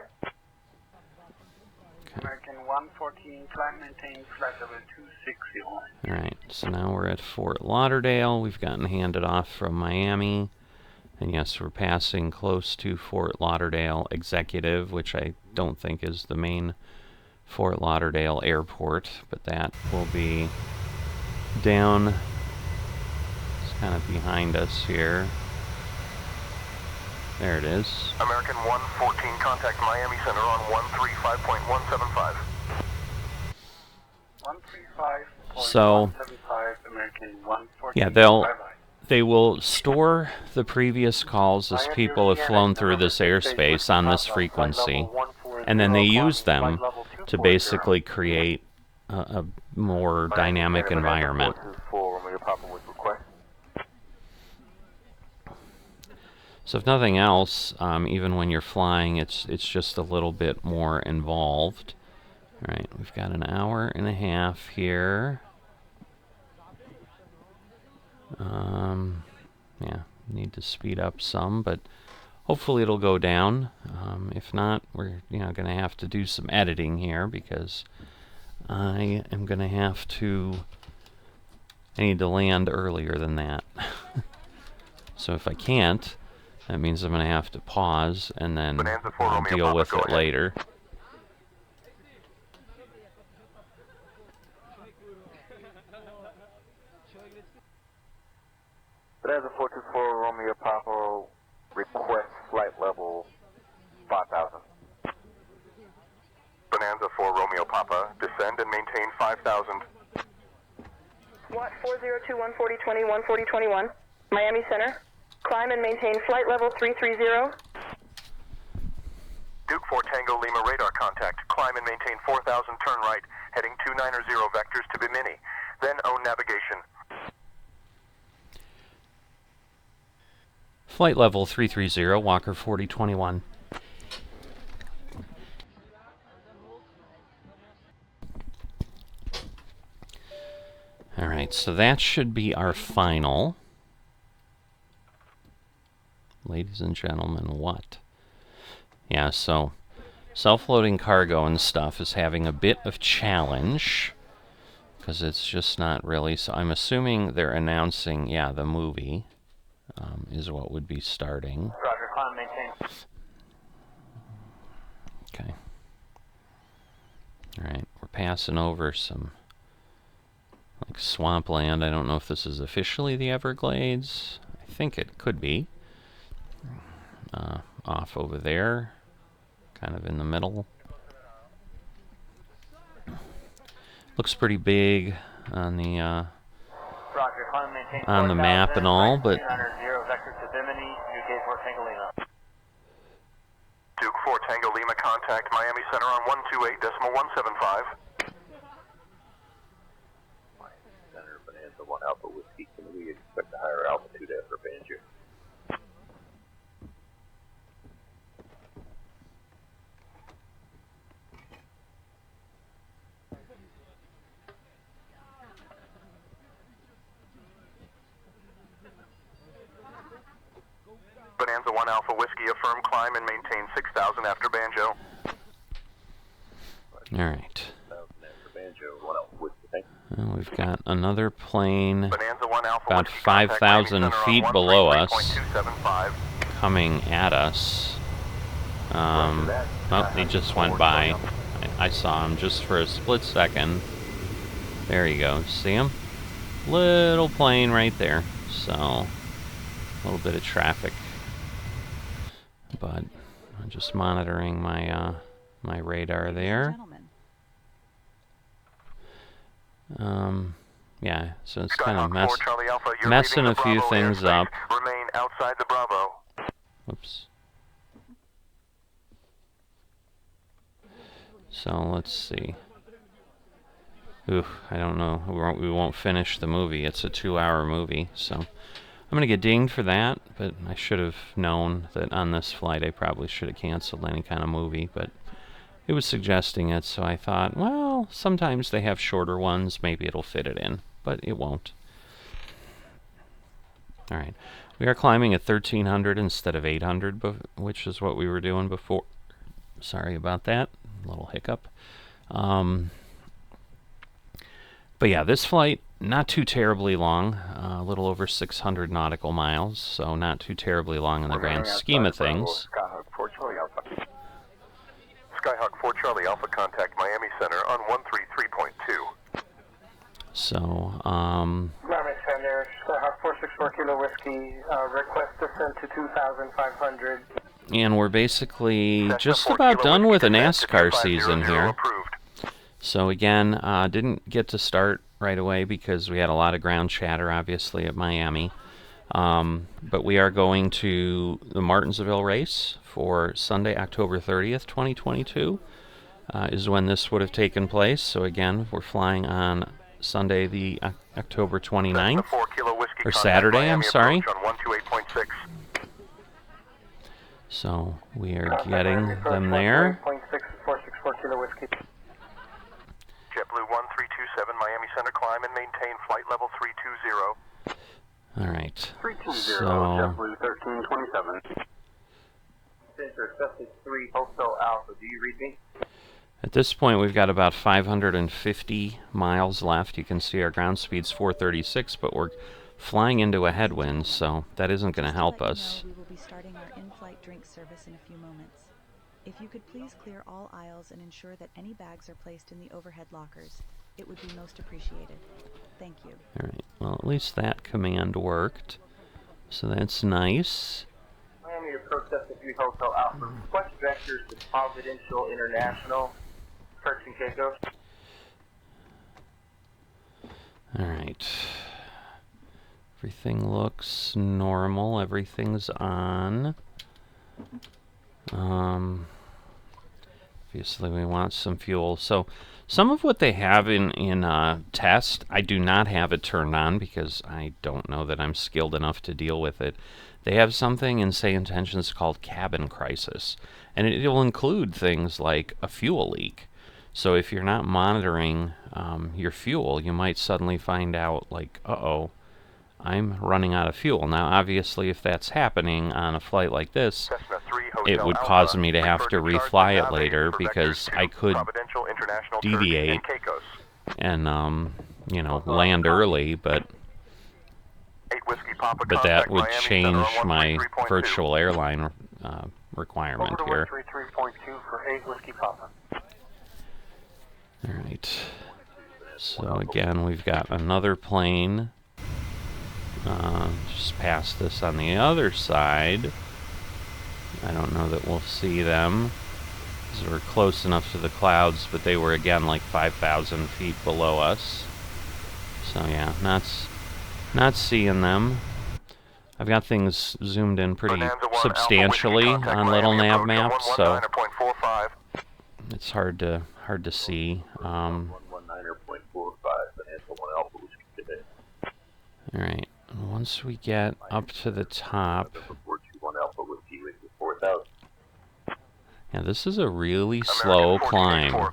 S8: American 114, climb maintain flight level 260.
S1: Alright, so now we're at Fort Lauderdale. We've gotten handed off from Miami. And yes, we're passing close to Fort Lauderdale Executive, which I don't think is the main Fort Lauderdale airport, but that will be down, it's kind of behind us here. There it is.
S2: American 114, contact Miami Center on 135.175.
S8: 135.175,
S1: So,
S8: American 114.
S1: yeah, they will store the previous calls as people have flown through this airspace on this frequency, and then they use them to basically create a more dynamic environment. So if nothing else, even when you're flying, it's just a little bit more involved. All right, we've got an hour and a half here. Yeah, need to speed up some, but hopefully it'll go down. If not, we're going to have to do some editing here, because I am going to have to... I need to land earlier than that. So if I can't, that means I'm going to have to pause and then deal with it later.
S9: Bonanza 424 Romeo Papa, request
S13: 14020, 14021. Miami Center. Climb and maintain flight level 330.
S2: Duke 4 Tango Lima radar contact. Climb and maintain 4000, turn right, heading 290 vectors to Bimini. Then own navigation.
S1: Flight level 330, Walker 4021. Alright, so that should be our final. Ladies and gentlemen, what? Yeah, so self-loading cargo and stuff is having a bit of challenge because it's just not really. So I'm assuming they're announcing, yeah, the movie is what would be starting.
S6: Roger, climb, maintain.
S1: Okay. Alright, we're passing over some like swampland. I don't know if this is officially the Everglades. I think it could be. Off over there, kind of in the middle. Looks pretty big on the map and all, but
S2: Duke 4 Tango Lima contact Miami Center on 128.175.
S9: Center, Bonanza 1 Alpha Whiskey. Can we expect a higher altitude after Banjo?
S2: Bonanza 1 Alpha Whiskey, affirm climb and maintain 6000 after Banjo.
S1: Alright. Well, we've got another plane about 5,000 feet below us coming at us. Oh, he just went by. I saw him just for a split second. There you go. See him? Little plane right there. So, a little bit of traffic. But I'm just monitoring my my radar there. Yeah, so it's kind of messing a few things up.
S2: Remain outside the Bravo.
S1: Whoops. So let's see. Ooh, I don't know. We won't finish the movie. It's a 2-hour movie, so I'm gonna get dinged for that. But I should have known that on this flight I probably should have canceled any kind of movie. But it was suggesting it, so I thought, well, sometimes they have shorter ones. Maybe it'll fit it in, but it won't. All right, we are climbing at 1,300 instead of 800, which is what we were doing before. Sorry about that. A little hiccup. But yeah, this flight, not too terribly long, a little over 600 nautical miles, so not too terribly long in the grand scheme of things.
S2: Skyhawk 4 Charlie Alpha contact Miami Center on 133.2.
S1: So,
S8: Miami Center, Skyhawk 464 Kilo Whiskey, request descent to 2,500.
S1: And we're basically just about done with the NASCAR season here. So again, didn't get to start right away because we had a lot of ground chatter, obviously, at Miami. But we are going to the Martinsville race for Sunday, October 30th, 2022, is when this would have taken place. So again, we're flying on Sunday, the October 29th, or Saturday, I'm sorry. So we are getting them there.
S2: JetBlue 1327 Miami Center, climb and maintain flight level 320.
S1: All right.
S6: 320,
S1: So
S6: JetBlue 1327. Center, Cessna 3 Hotel Alpha, do you read me?
S1: at this point, we've got about 550 miles left. You can see our ground speed's 436, but we're flying into a headwind, so that isn't going to help us.
S7: We will be starting our in-flight drink service in a few moments. If you could please clear all aisles and ensure that any bags are placed in the overhead lockers, it would be most appreciated. Thank you.
S1: All right. Well, at least that command worked, so that's nice.
S6: Miami approach Cessna 3 Hotel Alpha. Request vectors to Providential International. Turks and Caicos.
S1: All right. Everything looks normal. Everything's on. Obviously, we want some fuel. So, some of what they have in test, I do not have it turned on because I don't know that I'm skilled enough to deal with it. They have something in Say Intentions called cabin crisis, and it will include things like a fuel leak. So if you're not monitoring your fuel, you might suddenly find out, like, uh-oh, I'm running out of fuel. Now, obviously, if that's happening on a flight like this, it would cause me to have to refly it later because I could deviate and, you know, land early, but that would change my virtual airline requirement here.
S8: 133.2 for 8 Whiskey Papa.
S1: Alright. So again, we've got another plane. Just past this on the other side. I don't know that we'll see them, because we're close enough to the clouds, but they were again like 5,000 feet below us. So yeah, not seeing them. I've got things zoomed in pretty substantially on little nav maps, so it's hard to see. Alright, once we get up to the top. Yeah, this is a really slow climb. I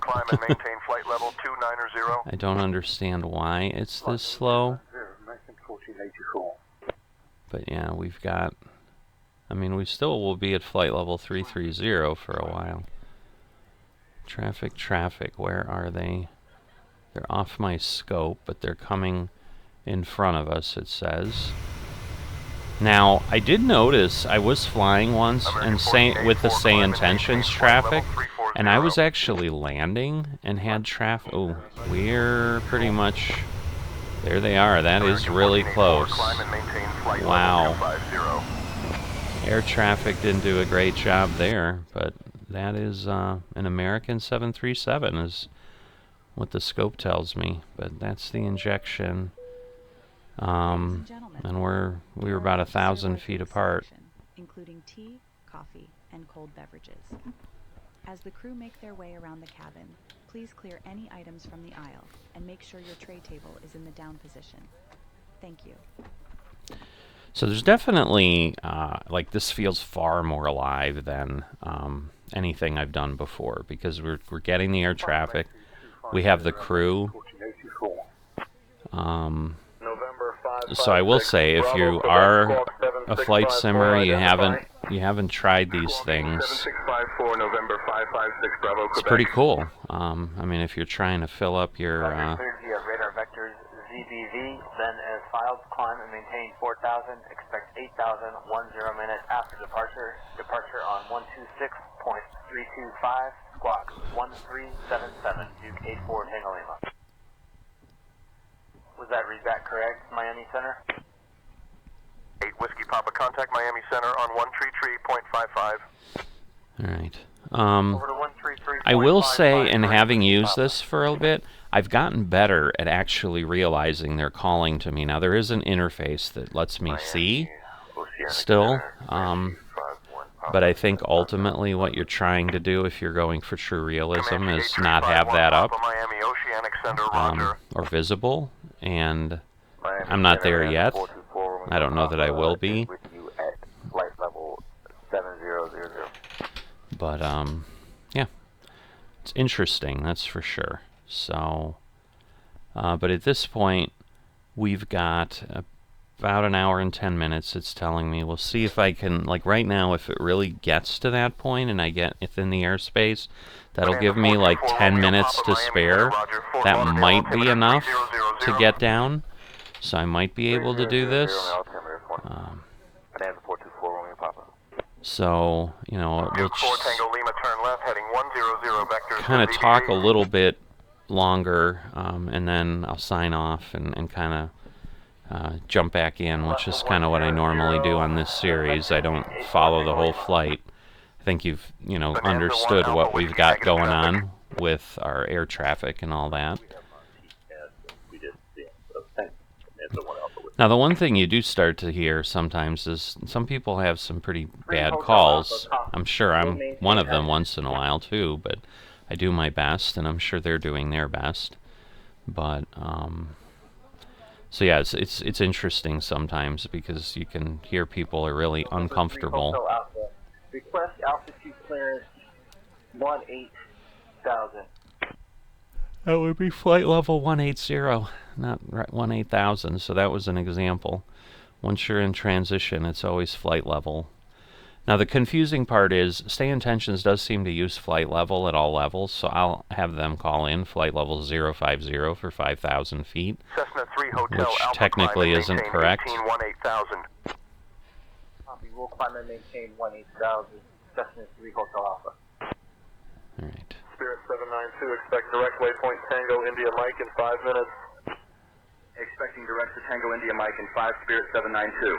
S1: don't understand why it's this slow. But yeah, we've got, I mean, we still will be at flight level 330 for a while. Traffic, where are they? They're off my scope, but they're coming in front of us, it says. Now, I did notice I was flying once and with the Say Intentions traffic, and I was actually landing and had traffic. Oh, we're pretty much, there they are. That is really close. Wow. Air traffic didn't do a great job there, but that is an American 737 is what the scope tells me. But that's the injection. And we were about 1,000 feet apart.
S7: Including tea, coffee, and cold beverages. As the crew make their way around the cabin, please clear any items from the aisle and make sure your tray table is in the down position. Thank you.
S1: So there's definitely, like, this feels far more alive than anything I've done before, because we're getting the air traffic. We have the crew. So I will say, if you are a flight simmer, you haven't tried these things, it's pretty cool. I mean, if you're trying to fill up your
S6: radar vectors ZBV, then as filed, climb and maintain 4,000, expect 8,000, 10 minutes after departure. Departure on 126.325, squawk 1377, Duke 84 Tango Lima. Was that readback correct, Miami Center?
S2: 8 Whiskey Papa, contact Miami Center on 133.55.
S1: Alright. I will say, in having used this for a bit, I've gotten better at actually realizing they're calling to me. Now, there is an interface that lets me see still, but I think ultimately what you're trying to do, if you're going for true realism, is not have that up or visible, and I'm not there yet. I don't know that I will be. But, yeah, it's interesting, that's for sure. So, but at this point, we've got about an hour and 10 minutes, it's telling me. We'll see if I can, like right now, if it really gets to that point and I get within the airspace, that'll give me like 10 minutes to spare. That might be enough to get down, so I might be able to do this. So, you know, we'll kind of talk a little bit longer, and then I'll sign off and kind of jump back in, which is kind of what I normally do on this series. I don't follow the whole flight. I think you've, you know, understood what we've got going on with our air traffic and all that. Now, the one thing you do start to hear sometimes is some people have some pretty bad calls. I'm sure I'm one of them once in a while, too, but I do my best, and I'm sure they're doing their best. But, so yeah, it's interesting sometimes because you can hear people are really uncomfortable.
S9: Request altitude clearance 18,000.
S1: That would be flight level 180, not 18,000, so that was an example. Once you're in transition, it's always flight level. Now, the confusing part is Stay Intentions does seem to use flight level at all levels, so I'll have them call in flight level 050 for 5,000 feet,
S2: Cessna 3 Hotel
S1: which
S2: Alpha
S1: technically
S2: climb and
S1: isn't
S2: maintain
S1: correct.
S2: 18,000.
S9: Copy, we'll climb and maintain 18,000. Cessna 3 Hotel Alpha.
S1: All right.
S2: Spirit 792, expect direct waypoint Tango India Mike in 5 minutes. Expecting direct to Tango India Mike in 5, Spirit 792.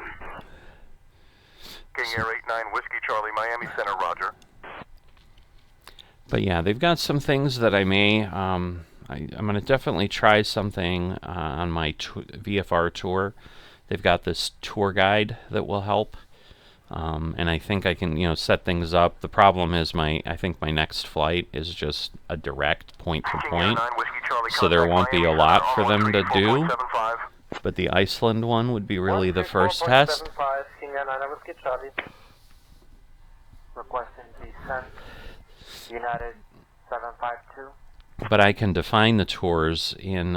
S2: King Air 89, Whiskey Charlie, Miami Center, roger.
S1: But yeah, they've got some things that I may, I'm going to definitely try something on my VFR tour. They've got this tour guide that will help. And I think I can, set things up. The problem is I think my next flight is just a direct point-to-point, so there won't be a lot for them to do. But the Iceland one would be really the first test.
S8: King Air 9 Whiskey Charlie. Requesting descent. United 752.
S1: But I can define the tours in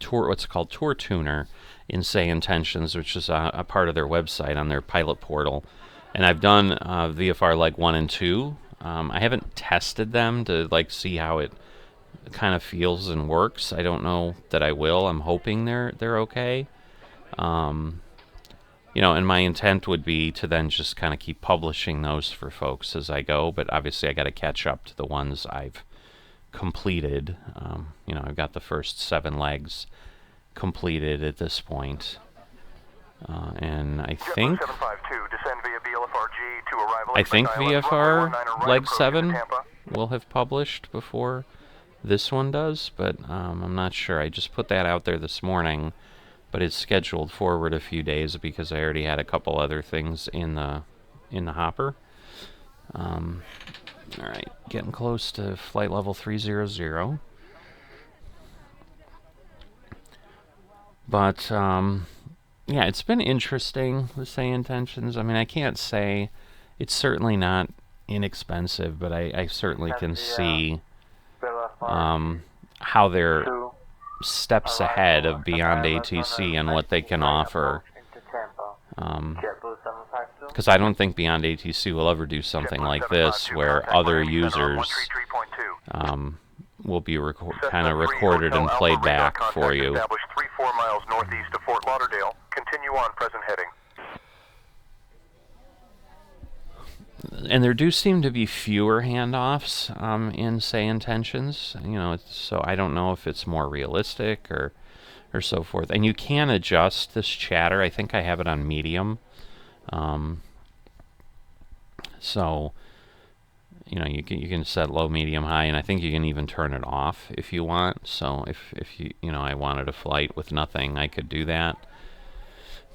S1: what's called Tour Tuner in Say Intentions, which is a part of their website on their pilot portal. And I've done VFR leg 1 and 2. I haven't tested them to see how it kind of feels and works. I don't know that I will. I'm hoping they're okay. And my intent would be to then just kind of keep publishing those for folks as I go, but obviously I got to catch up to the ones I've completed. I've got the first 7 legs completed at this point. And I think VFR leg 7 will have published before this one does, but I'm not sure. I just put that out there this morning, but it's scheduled forward a few days because I already had a couple other things in the hopper. All right, getting close to flight level 300. But yeah, it's been interesting with Say Intentions. I mean, I can't say it's certainly not inexpensive, but I certainly can see how they're steps ahead of Beyond ATC and what they can offer. Because I don't think Beyond ATC will ever do something like this, where other users will be kind of recorded and played back for you.
S2: 3-4 miles northeast of Fort Lauderdale. Continue on present heading.
S1: And there do seem to be fewer handoffs in Say Intentions, so I don't know if it's more realistic or so forth. And you can adjust this chatter. I think I have it on medium. So, you can set low, medium, high, and I think you can even turn it off if you want. So if I wanted a flight with nothing, I could do that.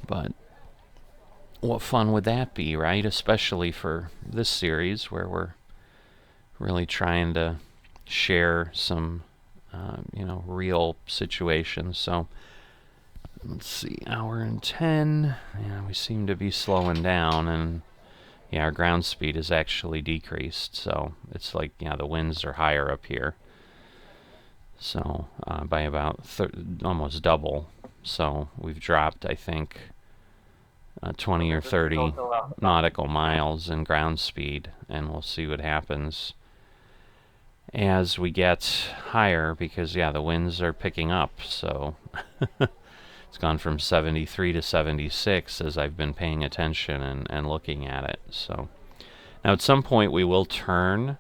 S1: But what fun would that be, right? Especially for this series where we're really trying to share some, real situations. So let's see, hour and 10. Yeah, we seem to be slowing down, and yeah, our ground speed is actually decreased. So it's the winds are higher up here. So by about almost double. So we've dropped, I think, 20 or 30 nautical miles in ground speed, and we'll see what happens as we get higher, because the winds are picking up. So it's gone from 73 to 76 as I've been paying attention and looking at it. So now at some point we will turn,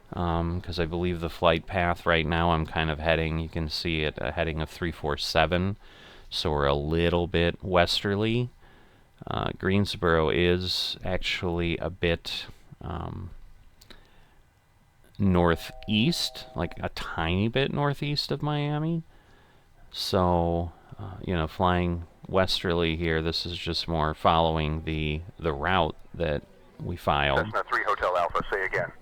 S1: because I believe the flight path right now I'm kind of heading, you can see it, a heading of 347, so we're a little bit westerly. Greensboro is actually a bit northeast, like a tiny bit northeast of Miami. So you know, flying westerly here. This is just more following the route that we filed.
S2: Cessna 3 Hotel Alpha, say again.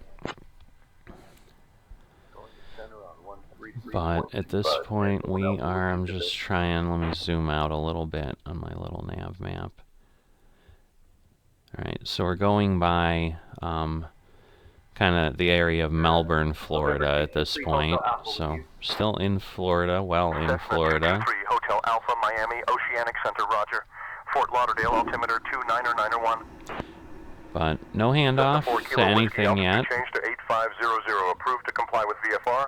S1: But at this point, I'm just trying, let me zoom out a little bit on my little nav map. Alright, so we're going by kind of the area of Melbourne, Florida at this point. So still in Florida, well in Florida.
S2: 3 Hotel Alpha, Miami, Oceanic Center, roger. Fort Lauderdale, altimeter 29er 901.
S1: But no handoff to anything yet.
S2: Change to 8500, approved to comply with VFR.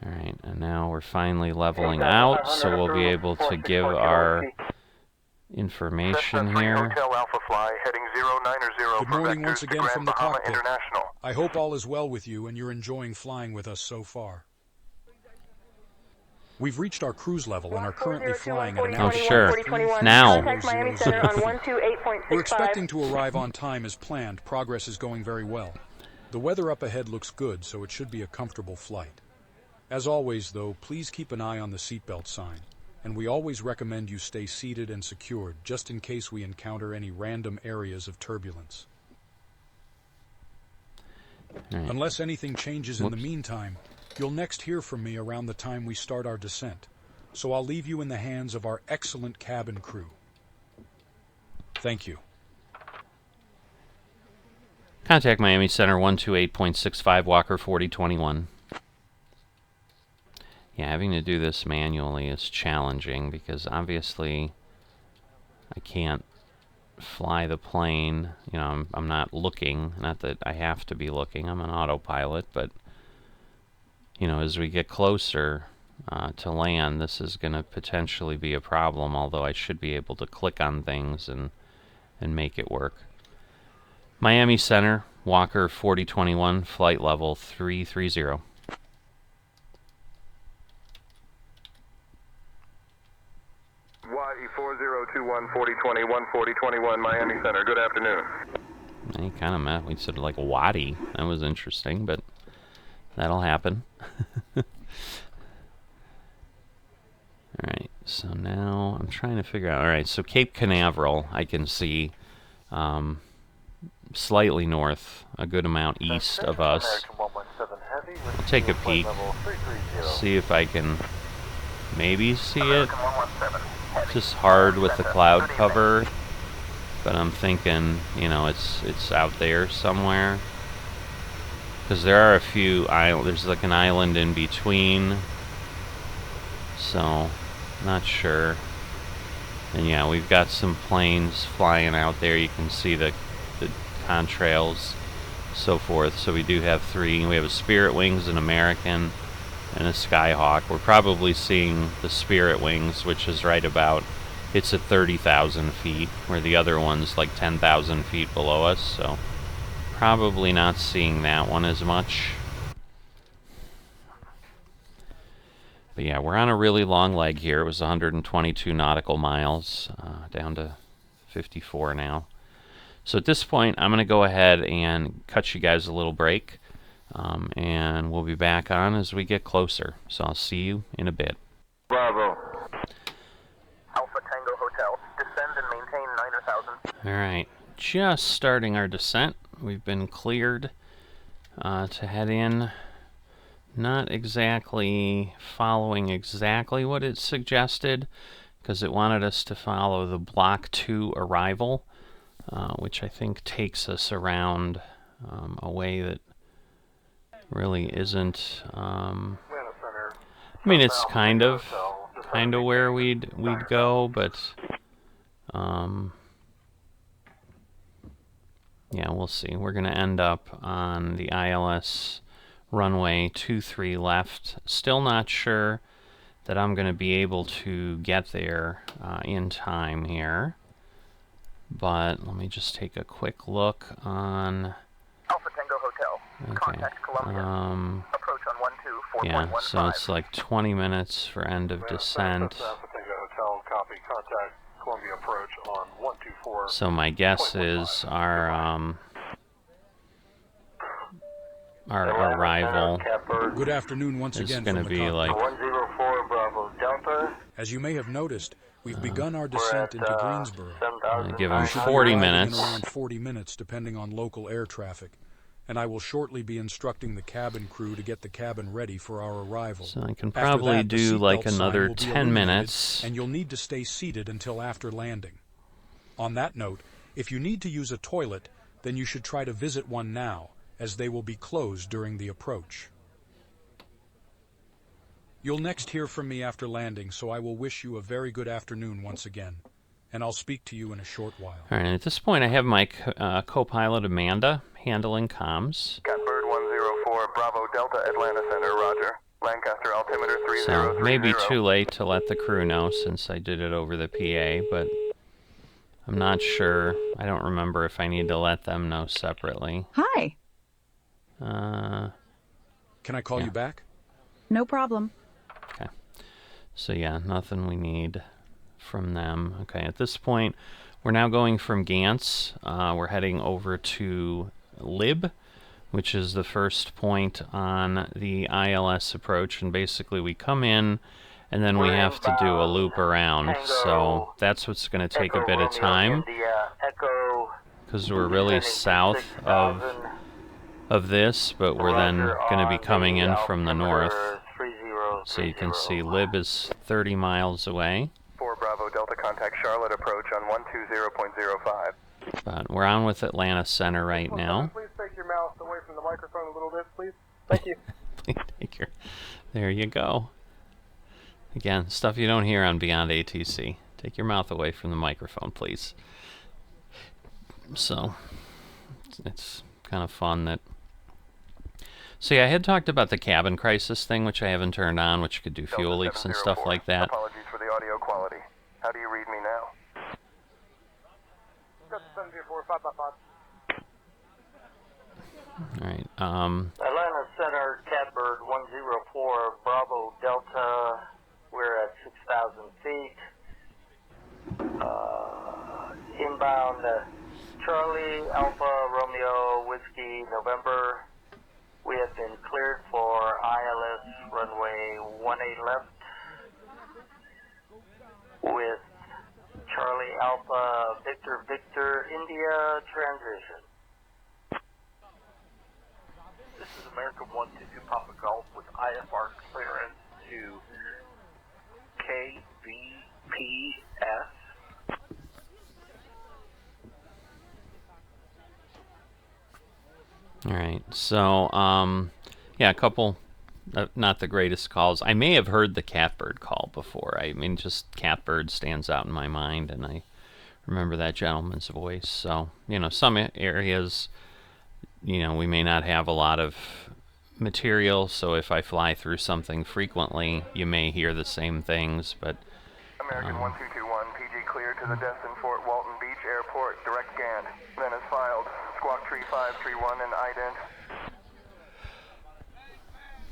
S1: Alright, and now we're finally leveling out, so we'll be able to give our information here.
S2: Hotel Alpha fly, heading 090.
S4: Good morning once again from the cockpit.
S2: International.
S4: I hope all is well with you and you're enjoying flying with us so far. We've reached our cruise level and are currently flying at an
S1: altitude. Oh, sure. Now.
S4: We're expecting to arrive on time as planned. Progress is going very well. The weather up ahead looks good, so it should be a comfortable flight. As always, though, please keep an eye on the seatbelt sign, and we always recommend you stay seated and secured, just in case we encounter any random areas of turbulence.
S1: Right.
S4: Unless anything changes in the meantime, you'll next hear from me around the time we start our descent, so I'll leave you in the hands of our excellent cabin crew. Thank you.
S1: Contact Miami Center 128.65 Walker 4021. Yeah, having to do this manually is challenging because obviously I can't fly the plane. You know, I'm not looking. Not that I have to be looking. I'm an autopilot, but you know, as we get closer to land, this is going to potentially be a problem, although I should be able to click on things and make it work. Miami Center, Walker 4021, flight level 330.
S2: YE4021 4020 14021 Miami Center. Good afternoon.
S1: He kind of met. We said like Waddy. That was interesting, but that'll happen. Alright, so now I'm trying to figure out. Alright, so Cape Canaveral I can see slightly north, a good amount east of us. I'll take a peek, see if I can maybe see it. It's just hard with the cloud cover, but I'm thinking, you know, it's out there somewhere. Because there are a few islands, there's like an island in between, so not sure. And yeah, we've got some planes flying out there. You can see the contrails, so forth. So we do have three. We have a Spirit Wings, an American, and a Skyhawk. We're probably seeing the Spirit Wings, which is right about, it's at 30,000 feet, where the other one's like 10,000 feet below us, so probably not seeing that one as much. But yeah, we're on a really long leg here. It was 122 nautical miles, down to 54 now. So at this point, I'm going to go ahead and cut you guys a little break, and we'll be back on as we get closer. So I'll see you in a bit.
S2: Bravo. Alpha Tango Hotel. Descend and maintain 9,000.
S1: Alright, just starting our descent. We've been cleared to head in. Not exactly following exactly what it suggested, because it wanted us to follow the Block 2 arrival, which I think takes us around a way that really isn't. I mean, it's kind of where we'd go, but yeah, we'll see. We're gonna end up on the ILS runway 23 left. Still not sure that I'm gonna be able to get there in time here, but let me just take a quick look on
S2: Alpha Tango Hotel. Contact Columbia. Approach on 124115.
S1: Yeah, so it's like 20 minutes for end of descent.
S15: Alpha Tango Hotel, copy. Contact Columbia approach on 124.
S1: So my guess is our arrival
S4: Good afternoon once
S1: is
S4: again
S1: going to
S4: from the
S1: be
S4: cockpit.
S1: like
S18: 104 Bravo Delta.
S8: Tampa.
S4: As you may have noticed, we've begun our descent into Greensboro.
S1: I give them
S4: We should be
S1: 40
S4: arriving
S1: minutes.
S4: in around 40 minutes, depending on local air traffic. And I will shortly be instructing the cabin crew to get the cabin ready for our arrival.
S1: So I can
S4: After
S1: probably
S4: that, the
S1: do like
S4: seatbelt sign
S1: another
S4: will be
S1: 10
S4: illuminated,
S1: minutes.
S4: and you'll need to stay seated until after landing. On that note, if you need to use a toilet, then you should try to visit one now, as they will be closed during the approach. You'll next hear from me after landing, so I will wish you a very good afternoon once again, and I'll speak to you in a short while.
S1: All right, at this point I have my co-pilot Amanda handling comms.
S2: Catbird 104, Bravo Delta Atlanta Center, roger. Lancaster altimeter 3030.
S1: So maybe too late to let the crew know since I did it over the PA, but I'm not sure. I don't remember if I need to let them know separately.
S7: Hi.
S4: Can I call you back?
S7: No problem.
S1: Okay. So yeah, nothing we need from them. Okay, at this point, we're now going from Gantz. We're heading over to Lib, which is the first point on the ILS approach, and basically we come in and then we have to do a loop around. So that's what's going to take a bit of time because we're really south of this, but we're then going to be coming in from the north. So you can see Lib is 30 miles away.
S2: 4 Bravo Delta, contact Charlotte approach on 120.05.
S1: But we're on with Atlanta Center right now.
S15: Please take your mouth away from the microphone a little bit, please. Thank you.
S1: Please take your... There you go. Again, stuff you don't hear on Beyond ATC. Take your mouth away from the microphone, please. So, it's kind of fun that... So yeah, I had talked about the cabin crisis thing, which I haven't turned on, which could do fuel leaks and stuff like that.
S2: Apologies for the audio quality. How do you read me now?
S1: Alright,
S8: Atlanta Center, Catbird 104, Bravo Delta. We're at 6,000 feet. Inbound, Charlie, Alpha, Romeo, Whiskey, November. We have been cleared for ILS runway 18 left with Charlie Alpha, Victor, Victor, India, transition.
S18: This is American 122 Papa Golf with IFR clearance to KVPS.
S1: alright, so, yeah, a couple, not the greatest calls. I may have heard the Catbird call before. I mean, just Catbird stands out in my mind, and I remember that gentleman's voice. So, you know, some areas, you know, we may not have a lot of material, so if I fly through something frequently, you may hear the same things, but...
S2: American 1221, PG cleared to the Destin Fort Walton Beach Airport, direct scan. Then is filed. Squawk 3531 and ident.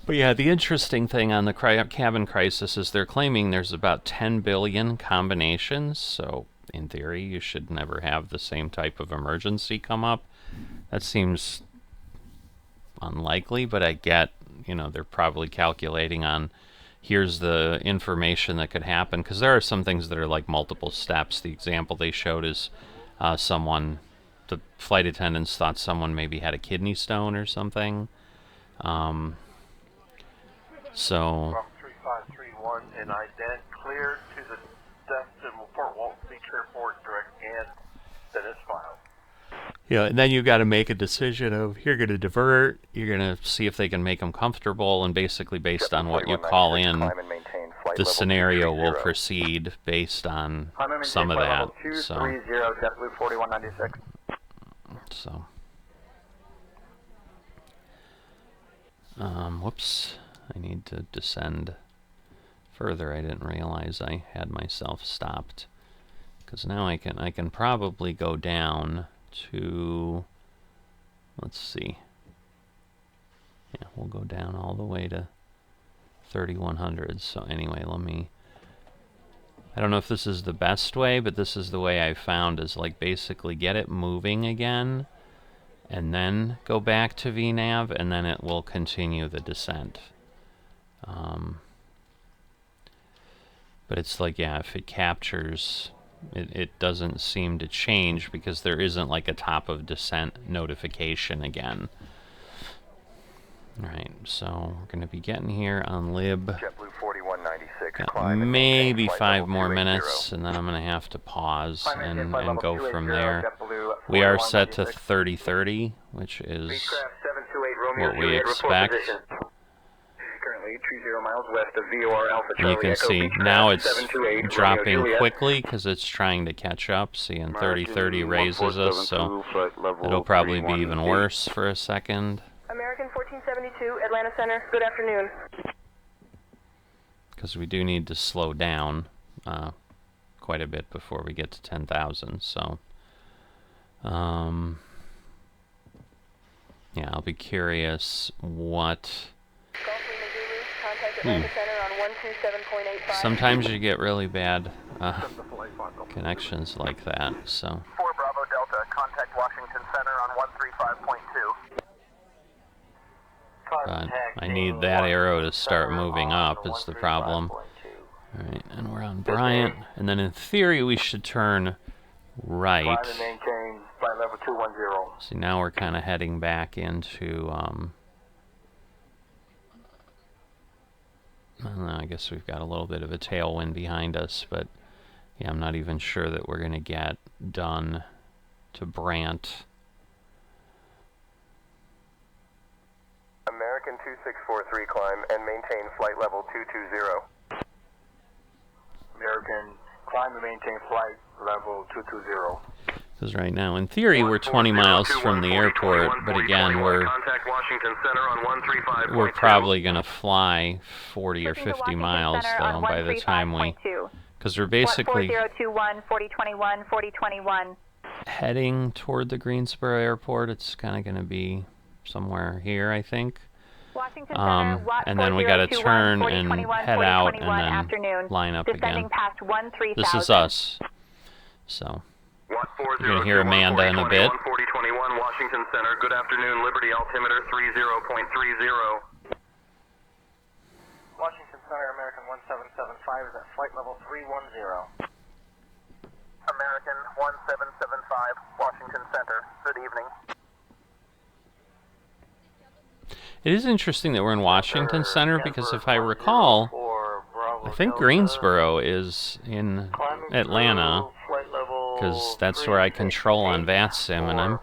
S1: But yeah, the interesting thing on the cabin crisis is they're claiming there's about 10 billion combinations, so in theory you should never have the same type of emergency come up. That seems unlikely, but I get, you know, they're probably calculating on here's the information that could happen, because there are some things that are like multiple steps. The example they showed is the flight attendants thought someone maybe had a kidney stone or something. So...
S18: 3531 and ident cleared to the Destin Fort Walton Beach Airport, direct scan. That is filed.
S1: Yeah, and then you got to make a decision of you're going to divert, you're going to see if they can make them comfortable, and basically based on what you call in, the scenario will proceed based on some of that. So,
S6: JetBlue 4196.
S1: So, whoops, I need to descend further. I didn't realize I had myself stopped, because now I can probably go down to, let's see, yeah, we'll go down all the way to 3100. So anyway, I don't know if this is the best way, but this is the way I found, is like basically get it moving again and then go back to VNAV, and then it will continue the descent. But it's like, yeah, if it captures, it doesn't seem to change because there isn't like a top of descent notification again. Alright, so we're going to be getting here on lib.
S2: JetBlue 4196.
S1: Got maybe 5 more minutes, and then I'm going to have to pause and go from there. We are set to 3030, which is what we expect.
S2: Currently 20 miles west of VOR Alpha
S1: And you can see now it's dropping quickly because it's trying to catch up. See, and 3030 raises us, so it'll probably be even worse for a second.
S13: American 1472, Atlanta Center. Good afternoon.
S1: Because we do need to slow down quite a bit before we get to 10,000. So, yeah, I'll be curious what. Sometimes you get really bad connections like that. So.
S2: 4 Bravo Delta, contact Washington Center on 135.2.
S1: But I need that arrow to start moving up is the problem. Alright, and we're on Bryant. And then in theory we should turn right.
S18: Maintain flight level 210.
S1: See, now we're kind of heading back into, I don't know, I guess we've got a little bit of a tailwind behind us, but yeah, I'm not even sure that we're going to get done to Brant.
S2: American 2643, climb and maintain flight level 220.
S18: American, climb and maintain flight level 220.
S1: Because right now, in theory, we're 20 miles from the airport, but again, we're probably going to fly 40 or 50 miles, though, by the time we... Because we're basically
S13: 4021, 4021, 4021.
S1: heading toward the Greensboro airport. It's kind of going to be somewhere here, I think.
S13: Washington Center,
S1: and then we got to turn and head out and then line up again. This is us. So you're going to hear Amanda in a bit.
S2: 4021 Washington Center. Good afternoon, Liberty altimeter 30.30.
S6: Washington Center, American 1775 is at flight level 310.
S2: American 1775, Washington Center. Good evening.
S1: It is interesting that we're in Washington Center because if I recall, I think Greensboro is in Atlanta because that's where I control on VATSIM, and I'm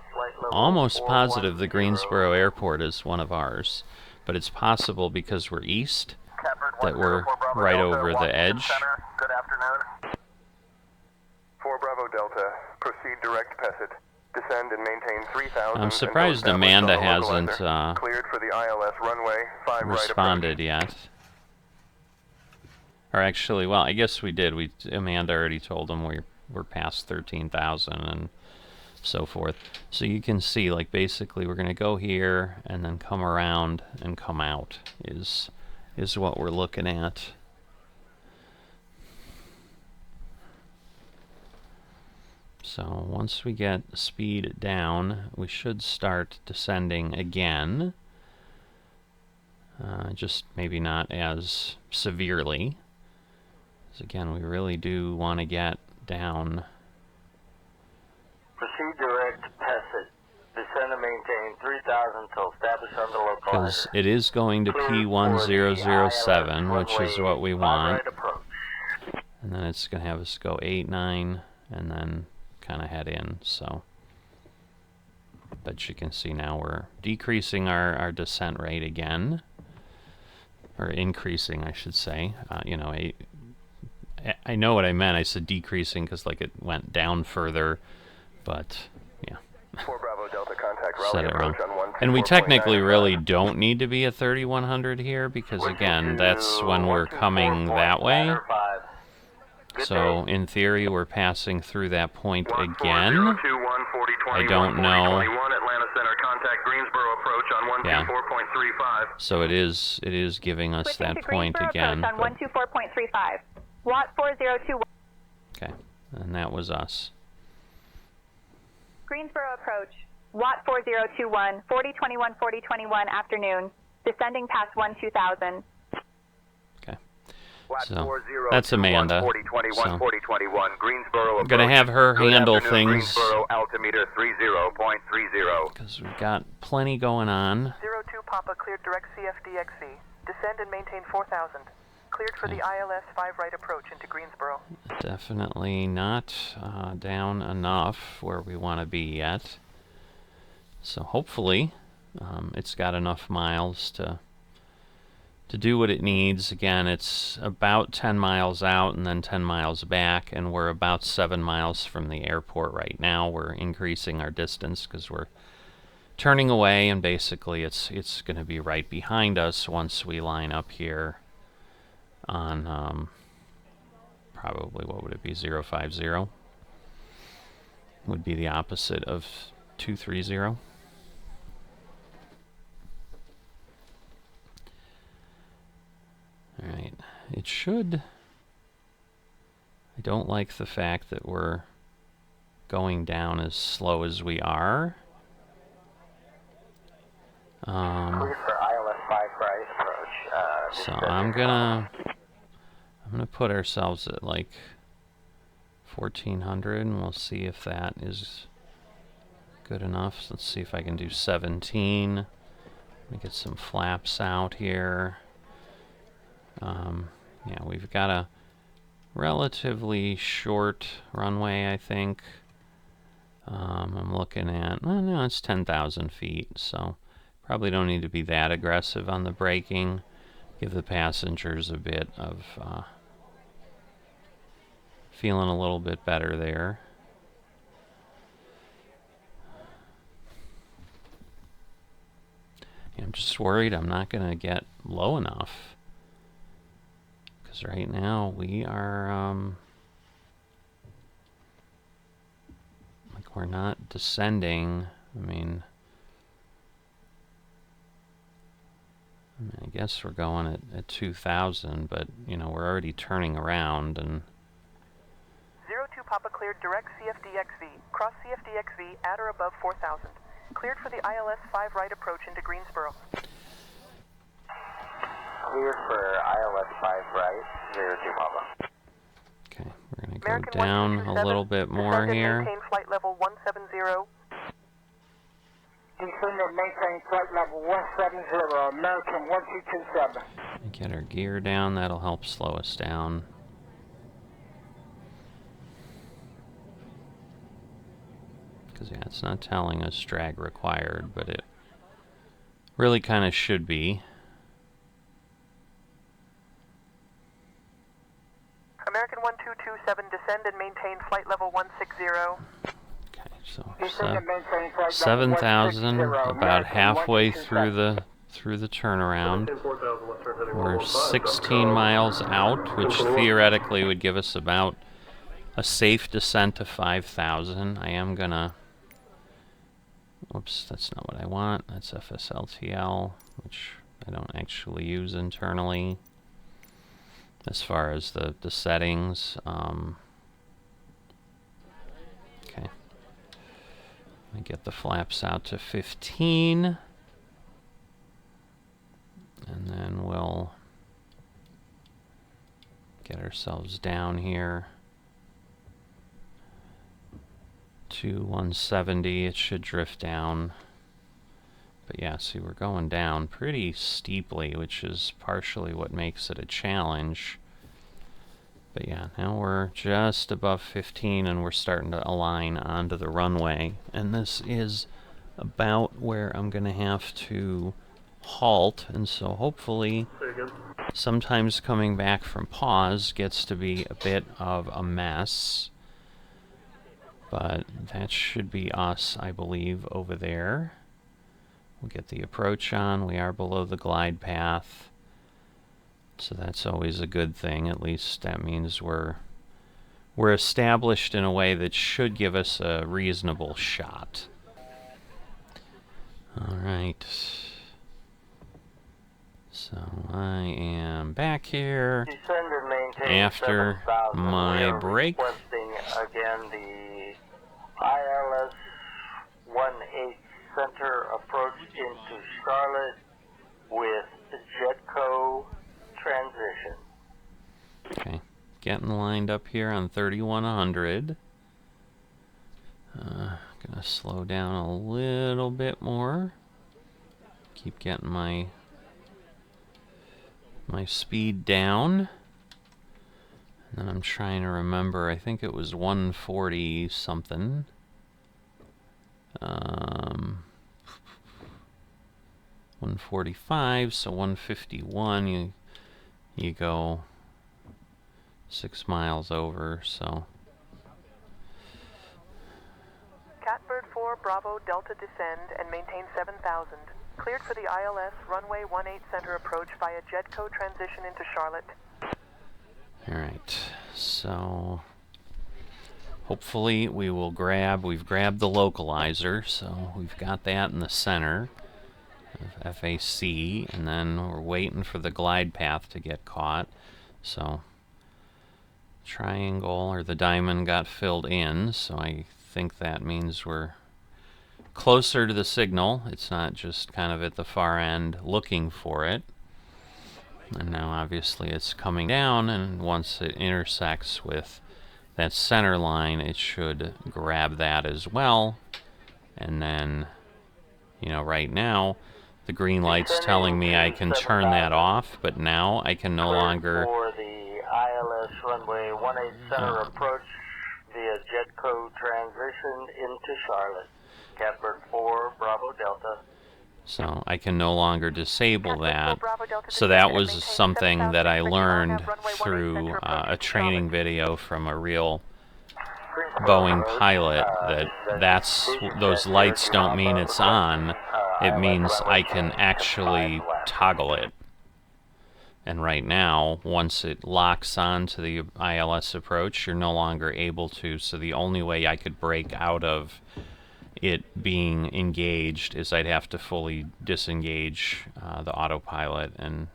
S1: almost positive the Greensboro airport is one of ours. But it's possible because we're east that we're right over the edge.
S2: Good afternoon. 4 Bravo Delta, proceed direct PESIT. Descend and maintain 3,000.
S1: I'm surprised Amanda hasn't
S2: cleared for the ILS runway 5
S1: responded yet. Or actually, well, I guess we did. Amanda already told them we're past 13,000 and so forth. So you can see, like, basically we're going to go here and then come around and come out is what we're looking at. So once we get speed down, we should start descending again. Just maybe not as severely. Because again, we really do want to get down.
S9: Proceed direct PESIT. Descend and maintain 3,000 until established on the local.
S1: Because it is going to P1007, which is what we want. And then it's going to have us go 89 and then kind of head in. So, but you can see now we're decreasing our descent rate again, or increasing, I should say. You know, I know what I meant. I said decreasing because like it went down further, but yeah.
S2: 4 Bravo Delta, contact
S1: Said it wrong. And we technically really don't need to be at 3100 here because again, that's when we're coming that way. So, in theory, we're passing through that point again. I don't know. Yeah. So it is giving us that point again.
S13: On 124.35. WAT 4021.
S1: Okay, and that was us.
S13: Greensboro approach. WAT 4021, 4021, 4021 afternoon. Descending past 12,000.
S1: Okay. So that's Amanda.
S2: 4021,
S1: So
S2: 4021, Greensboro
S1: I'm gonna have her
S2: Good
S1: handle
S2: afternoon,
S1: things
S2: Greensboro, altimeter 30.30.
S1: because we've got plenty going on.
S13: 02 Papa cleared direct CFDXV. Descend and maintain 4000. Cleared for the ILS 5 right approach into Greensboro.
S1: Definitely not down enough where we want to be yet. So hopefully it's got enough miles to do what it needs. Again, it's about 10 miles out and then 10 miles back, and we're about 7 miles from the airport right now. We're increasing our distance because we're turning away, and basically it's going to be right behind us once we line up here on probably, what would it be, 050? Would be the opposite of 230. Alright, it should... I don't like the fact that we're going down as slow as we are.
S9: Clear for ILS 5 right approach.
S1: So I'm gonna put ourselves at like 1400 and we'll see if that is good enough. So let's see if I can do 17. Let me get some flaps out here. Yeah, we've got a relatively short runway, I think. I'm looking at, well, no, it's 10,000 feet, so probably don't need to be that aggressive on the braking. Give the passengers a bit of feeling a little bit better there. I'm just worried I'm not going to get low enough. Because right now we are, like, we're not descending. I mean, I guess we're going at 2,000, but, you know, we're already turning around and...
S13: 02 Papa cleared direct CFDXV. Cross CFDXV at or above 4000. Cleared for the ILS 5 right approach into Greensboro.
S9: Clear for ILS 5 right, 02 Papa.
S1: Okay, we're going to go down a little bit more here.
S13: Maintain flight level 170.
S8: Descend and maintain flight level 170, American 1227.
S1: Get our gear down, that'll help slow us down. Because, yeah, it's not telling us drag required, but it really kind of should be.
S13: American 1227, descend and maintain flight level 160.
S1: Okay, so 7,000, about halfway through the turnaround. We're 16 miles out, which theoretically would give us about a safe descent to 5,000. I am gonna... Oops, that's not what I want. That's FSLTL, which I don't actually use internally. As far as the settings, okay. Let me get the flaps out to 15. And then we'll get ourselves down here to 170. It should drift down. But yeah, see, we're going down pretty steeply, which is partially what makes it a challenge. But yeah, now we're just above 15 and we're starting to align onto the runway. And this is about where I'm going to have to halt. And so hopefully, sometimes coming back from pause gets to be a bit of a mess. But that should be us, I believe, over there. We'll get the approach on. We are below the glide path. So that's always a good thing. At least that means we're established in a way that should give us a reasonable shot. Alright. So I am back here after my break.
S9: Again, the ILS 18 center approach into Charlotte with JetCo transition.
S1: Okay, getting lined up here on 3100. Gonna slow down a little bit more. Keep getting my speed down. And then I'm trying to remember, I think it was 140 something. 145, so 151, you go 6 miles over, so.
S13: Catbird 4, Bravo, Delta descend and maintain 7,000. Cleared for the ILS runway 18 center approach via Jetco transition into Charlotte.
S1: Alright, so hopefully we've grabbed the localizer, so we've got that in the center of FAC, and then we're waiting for the glide path to get caught. So triangle or the diamond got filled in, so I think that means we're closer to the signal. It's not just kind of at the far end looking for it. And now obviously it's coming down, and once it intersects with that center line, it should grab that as well. And then, you know, right now the green light's telling me I can turn that off, but now I can no longer.
S9: For the ILS runway 18 center approach via Jetco transition into Charlotte. Catbird 4, Bravo Delta.
S1: So I can no longer disable that. So that was something that I learned through a training video from a real Boeing pilot, those lights don't mean it's on. It means I can actually toggle it. And right now, once it locks on to the ILS approach, you're no longer able to. So the only way I could break out of it being engaged is I'd have to fully disengage the autopilot and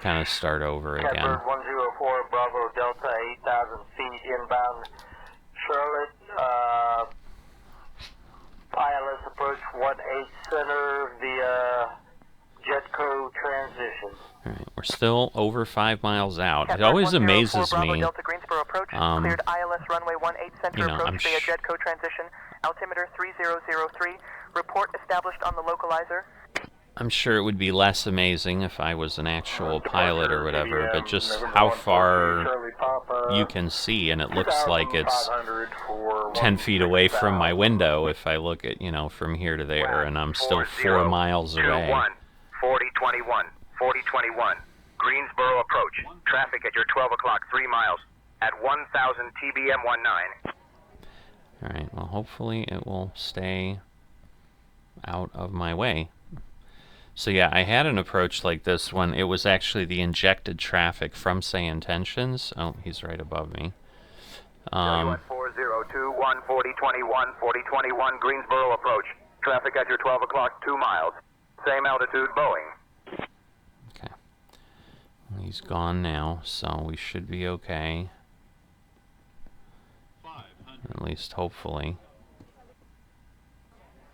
S1: kind of start over again.
S9: Catbird 104, Bravo Delta, 8,000 feet inbound Charlotte. ILS approach 18 center via Jetco transition.
S1: Alright, we're still over 5 miles out. It always amazes me.
S13: Delta, Greensboro approach, cleared ILS runway 18 center approach via Jetco transition. Altimeter 3003. Report established on the localizer.
S1: I'm sure it would be less amazing if I was an actual pilot or whatever, but just how far you can see, and it looks like it's 10 feet away from my window if I look at, you know, from here to there, and I'm still 4 miles away.
S19: 4021, 4021, Greensboro approach. Traffic at your 12 o'clock, 3 miles, at 1,000 TBM 19.
S1: Alright, well hopefully it will stay out of my way. So yeah, I had an approach like this when it was actually the injected traffic from, say, Intentions. Oh, he's right above me.
S19: 4021, 4021, 4021, Greensboro approach. Traffic at your 12 o'clock, 2 miles. Same altitude, Boeing.
S1: Okay. He's gone now, so we should be okay. At least hopefully.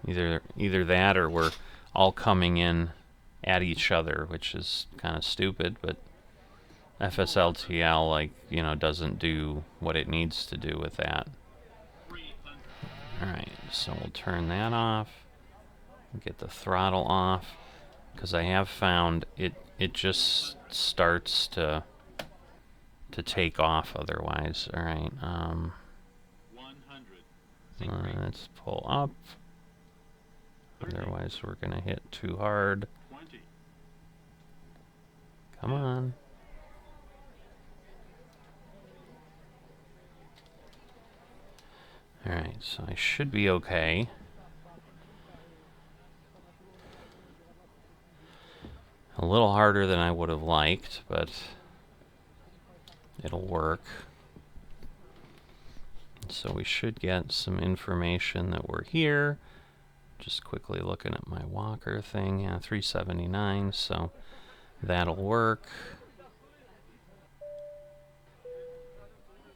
S1: Either that or we're all coming in at each other, which is kind of stupid, but FSLTL, like, you know, doesn't do what it needs to do with that. Alright, so we'll turn that off. Get the throttle off, because I have found it just starts to take off otherwise. Alright, let's pull up. Otherwise we're gonna hit too hard. Come on. Alright, so I should be okay. A little harder than I would have liked, but it'll work. So we should get some information that we're here. Just quickly looking at my walker thing. Yeah, 379, so that'll work.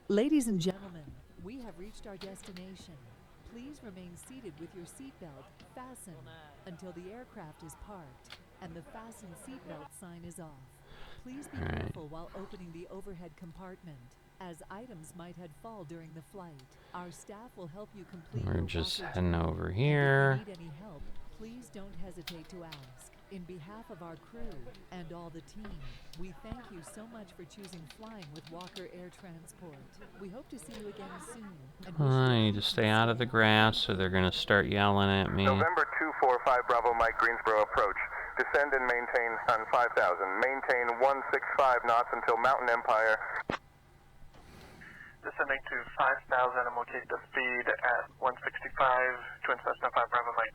S11: Ladies and gentlemen, we have reached our destination. Please remain seated with your seatbelt fastened until the aircraft is parked and the fasten seatbelt sign is off. Please be careful while opening the overhead compartment, as items might fall during the flight. Our staff will help you complete
S1: We're
S11: your
S1: just
S11: walker
S1: heading
S11: tour.
S1: over
S11: And
S1: here.
S11: if you need any help, please don't hesitate to ask. In behalf of our crew and all the team, we thank you so much for choosing flying with Walker Air Transport. We hope to see you again soon. And
S1: I need to stay out of the grass, or they're going to start yelling at me.
S2: November 245 Bravo Mike Greensboro approach. Descend and maintain on 5,000. Maintain 165 knots until Mountain Empire.
S14: Descending to 5,000 and we'll keep the speed at 165, Twin Cessna 5 Bravo Mike.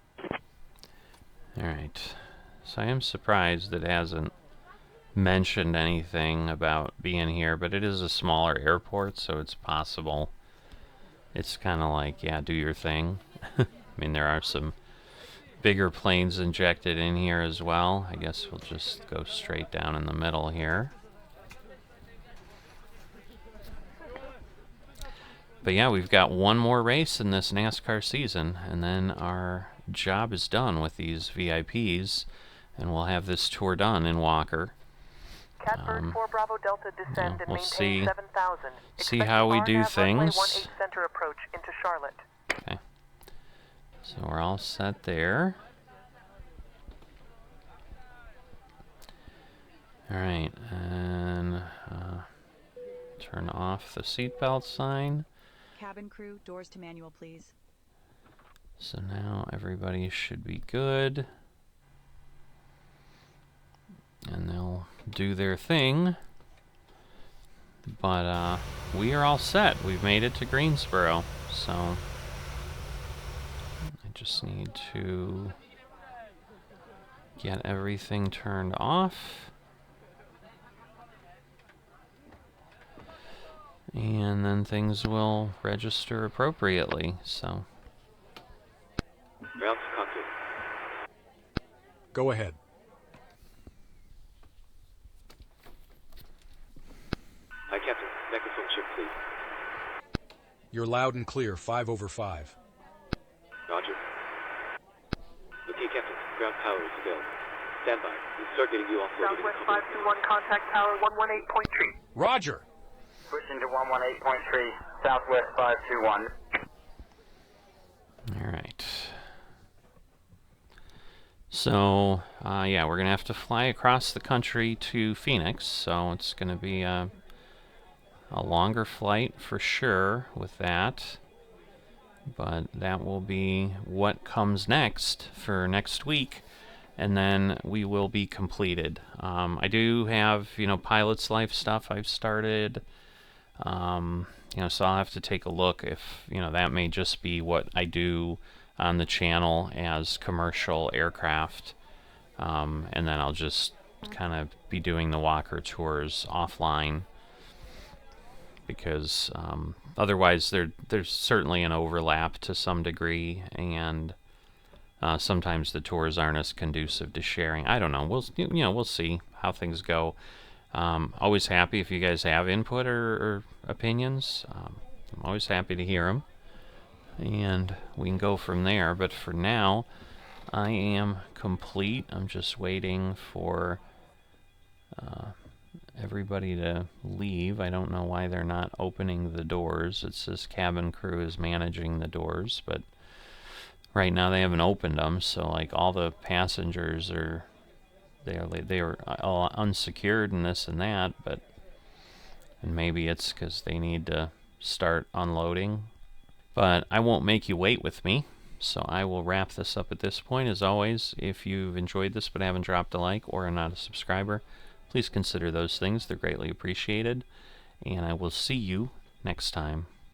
S1: Alright, so I am surprised it hasn't mentioned anything about being here, but it is a smaller airport, so it's possible. It's kind of like, yeah, do your thing. I mean, there are some bigger planes injected in here as well. I guess we'll just go straight down in the middle here. But yeah, we've got one more race in this NASCAR season, and then our job is done with these VIPs, and we'll have this tour done in Walker.
S13: Catbird 4 Bravo Delta descend and
S1: we'll
S13: maintain 7,000.
S1: See how we do things.
S13: 18 center approach into Charlotte.
S1: Okay. So we're all set there. Alright, and turn off the seatbelt sign.
S7: Cabin crew, doors to manual, please.
S1: So now everybody should be good. And they'll do their thing. But we are all set. We've made it to Greensboro. So I just need to get everything turned off. And then things will register appropriately. So
S5: Routes cockpit.
S4: Go ahead.
S5: Hi, Captain. Microphone check, please.
S4: You're loud and clear, 5 over 5.
S5: Roger. Okay, Captain. Ground power is available. Stand by. We'll start getting you offloaded.
S17: Southwest 521, contact tower 118.3.
S4: Roger.
S6: Pushing to 118.3, Southwest 521.
S1: Alright. So, yeah, we're going to have to fly across the country to Phoenix, so it's going to be a longer flight for sure with that. But that will be what comes next for next week, and then we will be completed. I do have, pilot's life stuff I've started. So I'll have to take a look if, that may just be what I do on the channel as commercial aircraft. And then I'll just kind of be doing the Walker tours offline. Because otherwise there's certainly an overlap to some degree, and sometimes the tours aren't as conducive to sharing. I don't know. We'll see how things go. Always happy if you guys have input or opinions. I'm always happy to hear them, and we can go from there. But for now, I am complete. I'm just waiting for everybody to leave. I don't know why they're not opening the doors. It says cabin crew is managing the doors, but right now they haven't opened them, so like all the passengers are they are all unsecured and this and that, and maybe it's because they need to start unloading. But I won't make you wait with me, so I will wrap this up at this point. As always, if you've enjoyed this but haven't dropped a like or are not a subscriber, please consider those things. They're greatly appreciated, and I will see you next time.